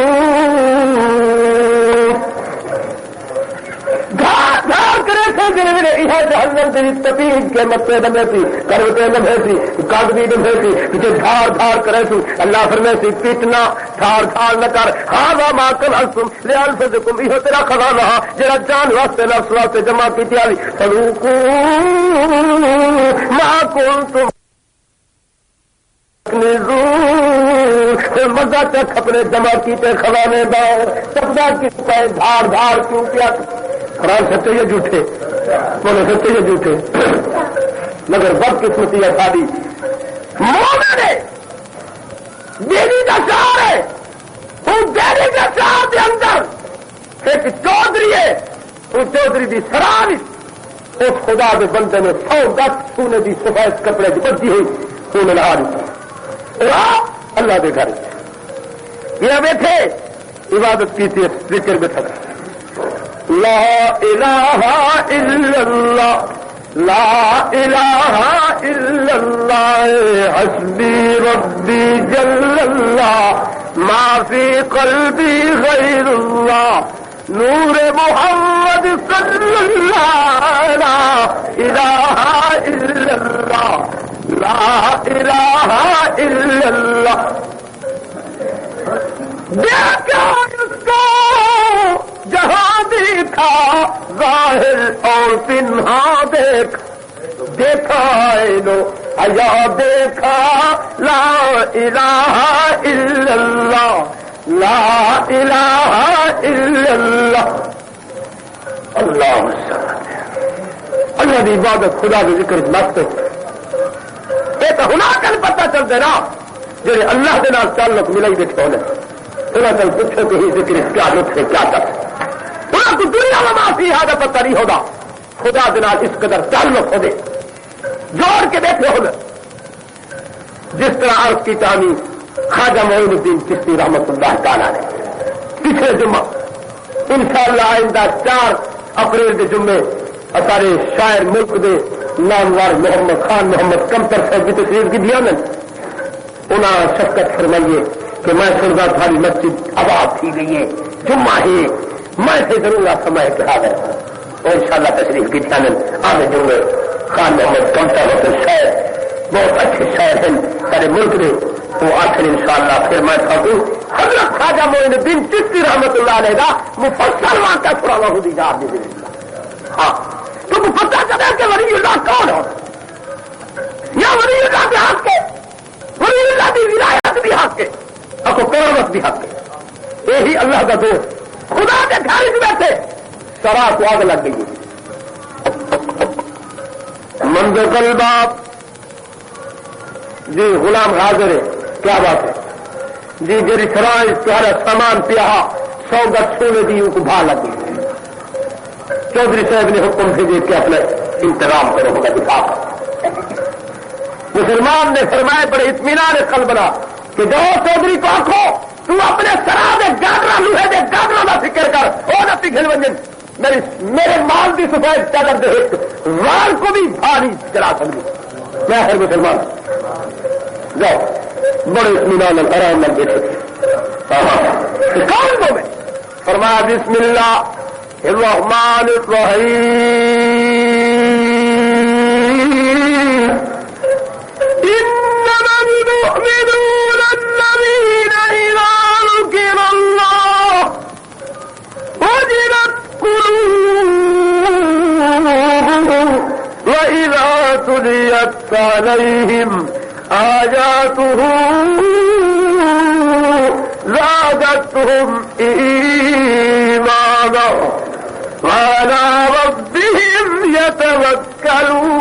A: دھار کرے تھے گرے یہ جہنم تیری تپید کے متے دمے تھی کروتے دمے تھی کاغذی دمے تھی پیچھے دھار دھار کرے تھی. اللہ فرمے تھی پیٹنا دھار دھار نہ کر. ہاں ماں کل السم لے الفظکم یہ تیرا خزانہ جڑا جان واسطے نفس واسطے جمع کی تھی. فذوقوا ما کنتم مزہ تک اپنے جمع کیتے خزانے دار سبدا کس پہ دھار دھار کیوں کیا. قرآن سچے یا جھوٹے بولے سچے یا جھوٹے مگر بدقسمتی ہے ساری مومن ہے بیوی کا شوہر ہے وہ بیوی کا شوہر کے اندر ایک چودھری ہے وہ چودھری کی سران اس خدا کے بندے نے 110 سونے کی سفید کپڑے کی بدی ہوئی سونے لہا دی اللہ کے گھر یہ بیٹھے عبادت کی تھی ذکر بیٹھا لا الہ الا اللہ لا الہ الا اللہ حسبی ربی جل اللہ ما فی قلبی غیر اللہ نور محمد صلی اللہ لا الہ الا اللہ لا الہ الا اللہ. دیکھا اس کو جہاں دیکھا ظاہر اور پنہا دیکھا لو ایا دیکھا لا الہ الا اللہ لا الہ الا اللہ. اللہ اللہ کی عبادت خدا کے ذکر مست یہ تو ہنا کل پتہ چل دے نا جی اللہ کے نال تعلق ملا ہی بیٹھے ہونے انہوں کل پوچھو کہ یہ ذکر کیا لطف ہے کیا کر انہوں کو دنیا میں معافی ہے پتہ نہیں ہوگا خدا کے نال اس قدر تعلق ہو دے جوڑ کے بیٹھے ہونے. جس طرح عرض کی کہانی خواجہ معین الدین چشتی رحمت اللہ تعالیٰ نے پچھلے جمعہ انشاءاللہ آئندہ 4 اپریل کے جمعے سارے شاعر ملک دے نامور محمد خان محمد کمتر صاحب کی تقریر کی دیا انہاں شفقت فرمائیے کہ میں سنگا تھاری مسجد آباد کی گئی ہے جمعہ ہے میں سے ضرور آپ سمائے کے حاضر اور انشاءاللہ تشریف کی دھیان آگے جمعے خان محمد کمتر ہوتے شاعر بہت اچھے شاعر ہیں سارے ملک میں وہ آخر انشاءاللہ پھر میں کہوں حضرت خواجہ معین الدین چشتی رحمت اللہ علیہ کا مفصل واقعہ سنانا ہوں دی جا دی. ہاں تو پتہ چلا کہ ولی اللہ کون ہو یا ولی اللہ کے حق کے ولی اللہ کی ولایت بھی حق کے آپ کو کرامت بھی حق کے یہی اللہ کا دوست خدا کے گھر میں بیٹھے سرا کو آگ لگ گئی. منظر کل باپ جی غلام حاضر ہے کیا بات ہے جی جی سرائے تمہارا سامان پیا 100 گز سونے دی کو بھا لگ گئی. چودھری صاحب نے حکم بھیجے کہ اپنے انتظام کرو ہوگا دفاع. مسلمان نے فرمائے بڑے اطمینان قلب بنا کہ جاؤ چودھری کو آخو تو اپنے سرا دے گاڈرا لوہے دے گاڈرا کا فکر کر وہ نہ پگھل ونجن میرے مال کی صفائی چادر دے وال کو بھی بھاری چلا سکتی. میں ہے مسلمان جاؤ بڑے اطمینان آرام میں بیٹھے کون کو میں فرمایا بسم اللہ الرحمن الرحیم انما المؤمنون الذين اذا ذكر الله وجلت قلوبهم زادتهم إيمانا وعلى ربهم يتوكلون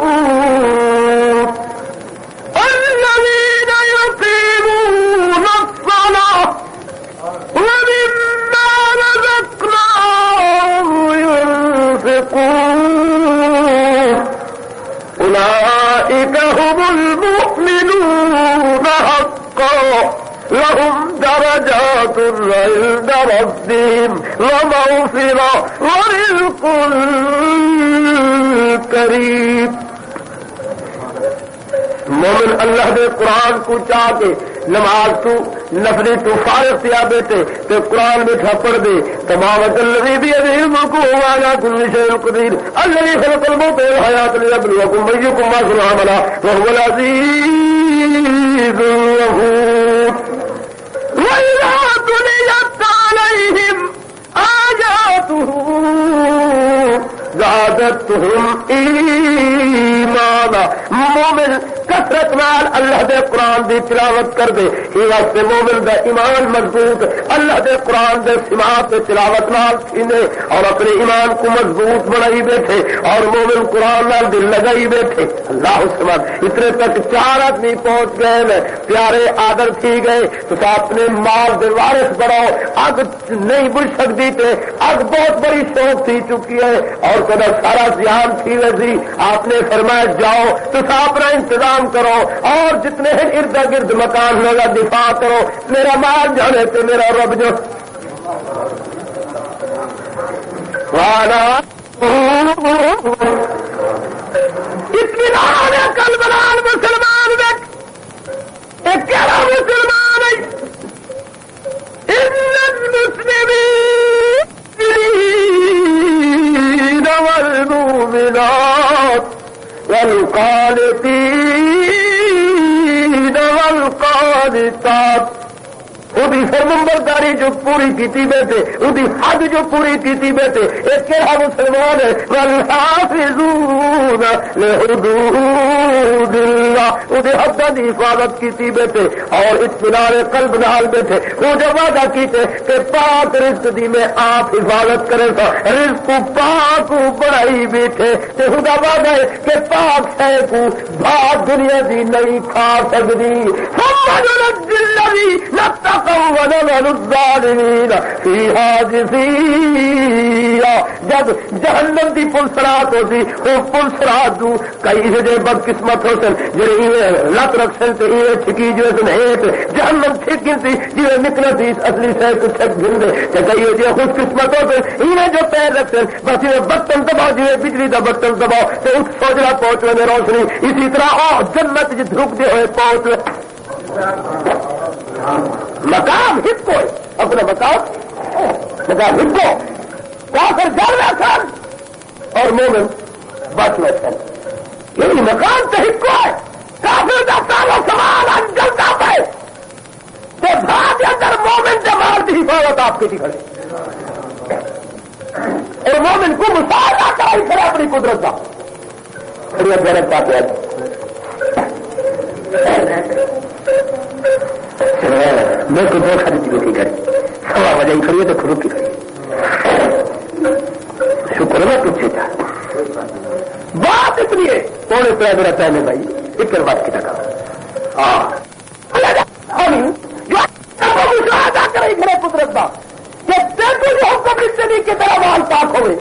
A: الذين يقيمون الصلاة ومما رزقناهم ينفقون أولئك هم المؤمنون حقا لهم درجات عند ربهم ومغفرة ورزق کریم. مومن اللہ دے قرآن کو چاہ کے نماز تو نفلی تو فارغ تھیا بیٹے تو قرآن بٹھا پڑھ دے تمام الذی بیدہ الملک وهو علی کل شیء قدیر الذی خلق الموت والحیاۃ لیبلوکم ایکم احسن عملا وهو العزیز الغفور. وَإِذَا تُلِيَتْ عَلَيْهِمْ آيَاتُهُ زادتهم ایمانا. مومن کثرت نال اللہ دے قرآن دی تلاوت کر دے ہی واسطے مومن دا ایمان مضبوط اللہ دے قرآن دے سماعت تلاوت نال سینے اور اپنے ایمان کو مضبوط بنائی بیٹھے اور مومن قرآن نال دل لگائی بیٹھے. اللہ سبحان اتنے تک 4 آدمی پہنچ گئے میں پیارے آدر تھی گئے تو اپنے مال دے وارث بڑھاؤ اگ نہیں بجھ سکتی تھے اگ بہت بڑی شوق تھی چکی ہے اور کدا سارا زیان تھی ویسی آپ نے فرمایا جاؤ تو اپنا انتظام کرو اور جتنے ہیں ارد گرد مکان ہوگا دفاع کرو میرا مال جانے تو میرا رب جو اطمینان ہے کل بلال مسلمان دیکھ ایک کہنا مسلمان ہے المسلمین والمؤمنات والقانتین والقانتات وہی فرمانبرداری جو پوری کیتی بیٹھے وہی حد جو پوری کیتی بیٹھے ایک کہا مسلمان ہے والحافظون لحدود اللہ وہی حداں دی حفاظت کیتی بیٹھے اور اطمینان قلب نال بیٹھے وہ جو وعدہ کیتے کہ پاک رزق دی میں آپ حفاظت کرے گا رزق کو پاک بڑھائی بیٹھے تے خدا وعدہ ہے کہ پاک ہے کو بات دنیا دی نہیں کھا سکتی جب جہنم دی پلسرات ہو سی وہ پلسرات دو کئی جے بد قسمت ہو سن جی لت رکھ سن سے یہ چھکی جو سن ہیٹ جہنم چھکی سی جی نکل سی اصلی سے کچھ گن دے کئی جی خوش قسمت ہو سن انہیں جو پیر رکھ سن بس یہ برتن دباؤ جی بجلی کا برتن دباؤ تو اس سوجلا پہنچنے میں روشنی اسی طرح جنت جی دھکتے ہوئے پہنچ مقام ہکو اپنا مقام ہکو کافر جلنا سن اور مومن بچنا سن یعنی مقام تو ہکو ہے کافر کا سارا سوال جلتا پہ تو بھاگ اندر مومن جمال کی حفاظت آپ کی کھڑے اور مومن کو مساعدہ کرائی کرے اپنی قدرت کا غیرت پاتے ہیں میں کو دو کھڑی چیزوں کی گھر سوا بجے کھڑی ہے تو خود کی کھڑی شکر میں کچھ تھا بات اتنی ہے پونے پہ میرا پہلے بھائی ایک بات کی ٹکا مساعدہ کرے گھر قدرت کا کہ جو حکم زندگی کی طرح مال پاک ہوئے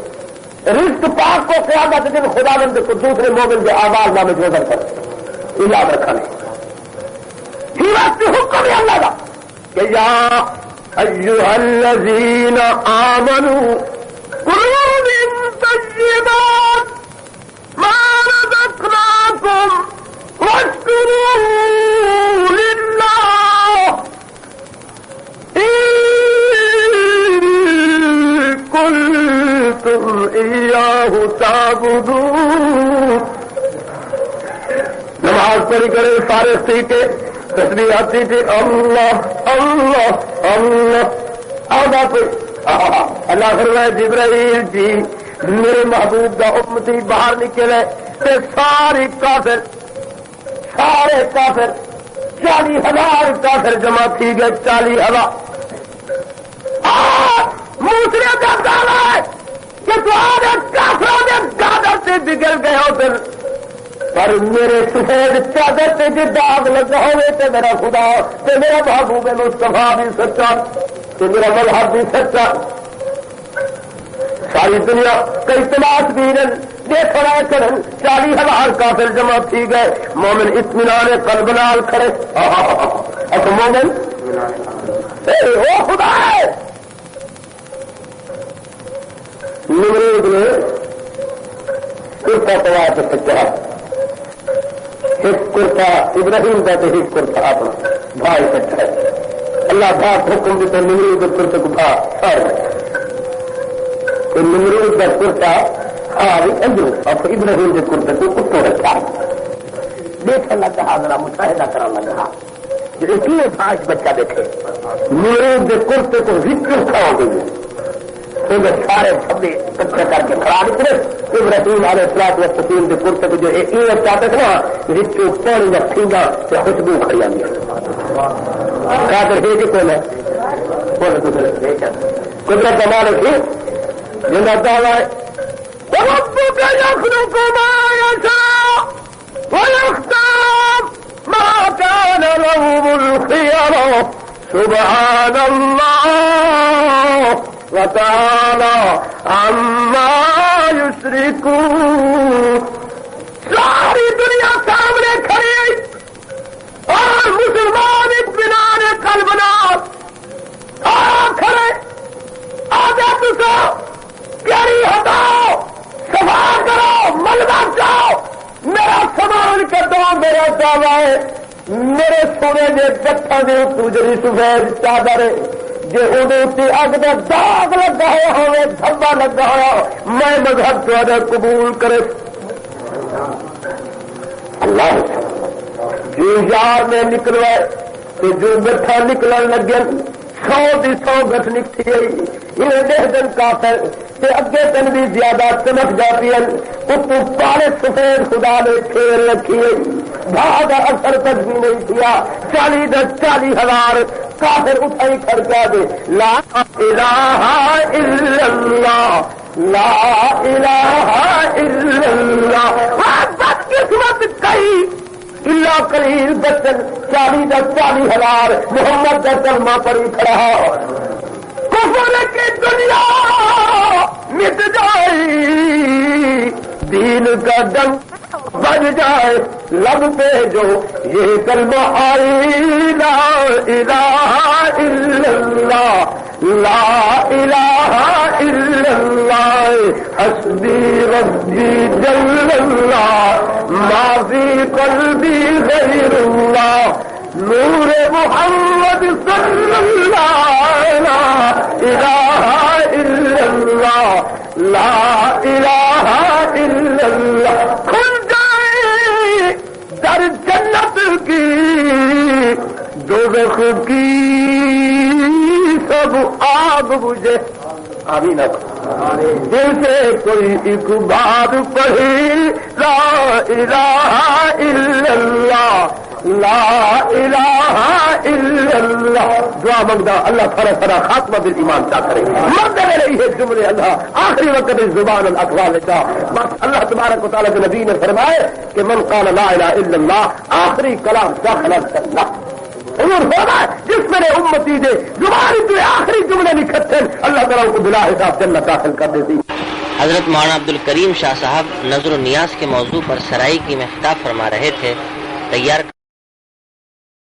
A: رزق پاک کو قیامت دن خدا بند کو دوسرے مومن کے آواز نامے گزر کر یاد رکھا نہیں حکم ہے اللہ کا کہ یا ایھا الذین آمنوا کلوا من طیبات ما رزقناکم واشکروا للہ ان کنتم ایاہ تعبدون. نماز پڑھی کرے فارغ تھی کہ تسبیح آتی تھی اللہ اللہ اللہ آدھا پہ اللہ فرمائے جبرائیل جی میرے محبوب کا امتی باہر نکلے تے سارے کافر 40,000 کافر جمع تھی گئے 40,000 موسرے کا دعویٰ ہے کہ تمہارے کافروں نے گادر سے بگڑ گئے ہو دل پر میرے سفید چادر سے جو داغ لگا ہوئے تو میرا خدا تو میرا محبوب مصطفیٰ بھی سچا تو میرا مذہب بھی سچا. ساری دنیا کئی تلاش بھی دیکھ رہا کرن 40,000 کافر جمع تھی گئے. مومن اطمینان قلب نال کھڑے. اچھا مومن او خدا ہے. نمرود نے کرتا پوا تو سچا ایک کرتا ابراہیم کا تو ایک کرتا اپنا بھائی سچا ہے. اللہ پاک حکم دیتے نمرود کرتے کو بھا نمرود کا کرتا اندرو اور ابراہیم کے کرتے کو کتوں رکھا دیکھنے لگا ذرا مشاہدہ کرنے لگا جو فاش بچہ دیکھے نمرود کے کرتے کو ذکر کھا ہو گئی سارے چھبے کچھ کر کے کھڑا نکلے. ابراہیم علیہ الصلوۃ والسلام کے کرتے کو جو ایک چاہتے تھے نا رچو پانی کا پھینگا تو خوشبو کھڑی آئی کہا کر ہے کہ کون ہے قدرت کمال تھی جنگا دعویٰ ہے ربک یخلق ما یشاء ویختار ما کان لهم الخیار سبحان اللہ وتعالی عما یشرکون. ساری دنیا سامنے کھڑی اور مسلمان اطمینان قلب نال کھڑے آجا تسو پیاری ہٹاؤ صفا کرو ملبہ جاؤ میرا سامان کر دو. میرا دعویٰ ہے میرے سونے کے دکھا دے تو جی سفید چادر جی ادھر اگ کا داغ لگا ہوا ہوئے دھبا لگا ہوا میں مذہب تھوڑا قبول کرے. اللہ جو یار میں نکلوائے تو جو گٹھا نکلن لگے 100 گٹھ نکتی گئی یہ دیکھ دن کافر تے اگے دن بھی زیادہ چمک جاتی ہے. اتو پارے سفید خدا نے کھیل رکھی ہے بھاگ اثر تک بھی نہیں کیا. 40,000 کافر اٹھائی کھڑکا دے لا الہ الا اللہ لا الہ الا اللہ. بدقسمت کئی اللہ قلیل بچن 40,000 محمد کا کلمہ پڑھی کھڑا. کفر کی دنیا مٹ جائے دین کا ڈنگ بج جائے لب پہ جو یہ کلمہ آئی لا الہ الا اللہ لا الہ الا اللہ حسبی ربی جل اللہ ما فی قلبی غیر اللہ نور محمد صلی اللہ لا الہ الا اللہ لا الہ الا اللہ. کھل جائے در جنت کی دوزخ کی سب آگ بجھے. آمین. دل سے کوئی ایک بات پڑھی لا الہ الا اللہ لا الہ الا اللہ. دعا مانگتا اللہ تعالیٰ خاتمہ بالایمان عطا کرے. مرد میں رہی ہے جملے اللہ آخری وقت زبان الاقوال کا بس اللہ تبارک و تعالیٰ کے نبی نے فرمائے کہ من قال لا الہ الا اللہ آخری کلام داخل الجنہ. حضور ہوگا جس میرے امتی دے زبان کے آخری جملے نکھتے اللہ تعالیٰ کو بلا حساب جنت داخل کر دیتی.
B: حضرت مولانا عبدالکریم شاہ صاحب نظر و نیاز کے موضوع پر سرائی کی میں خطاب فرما رہے تھے. تیار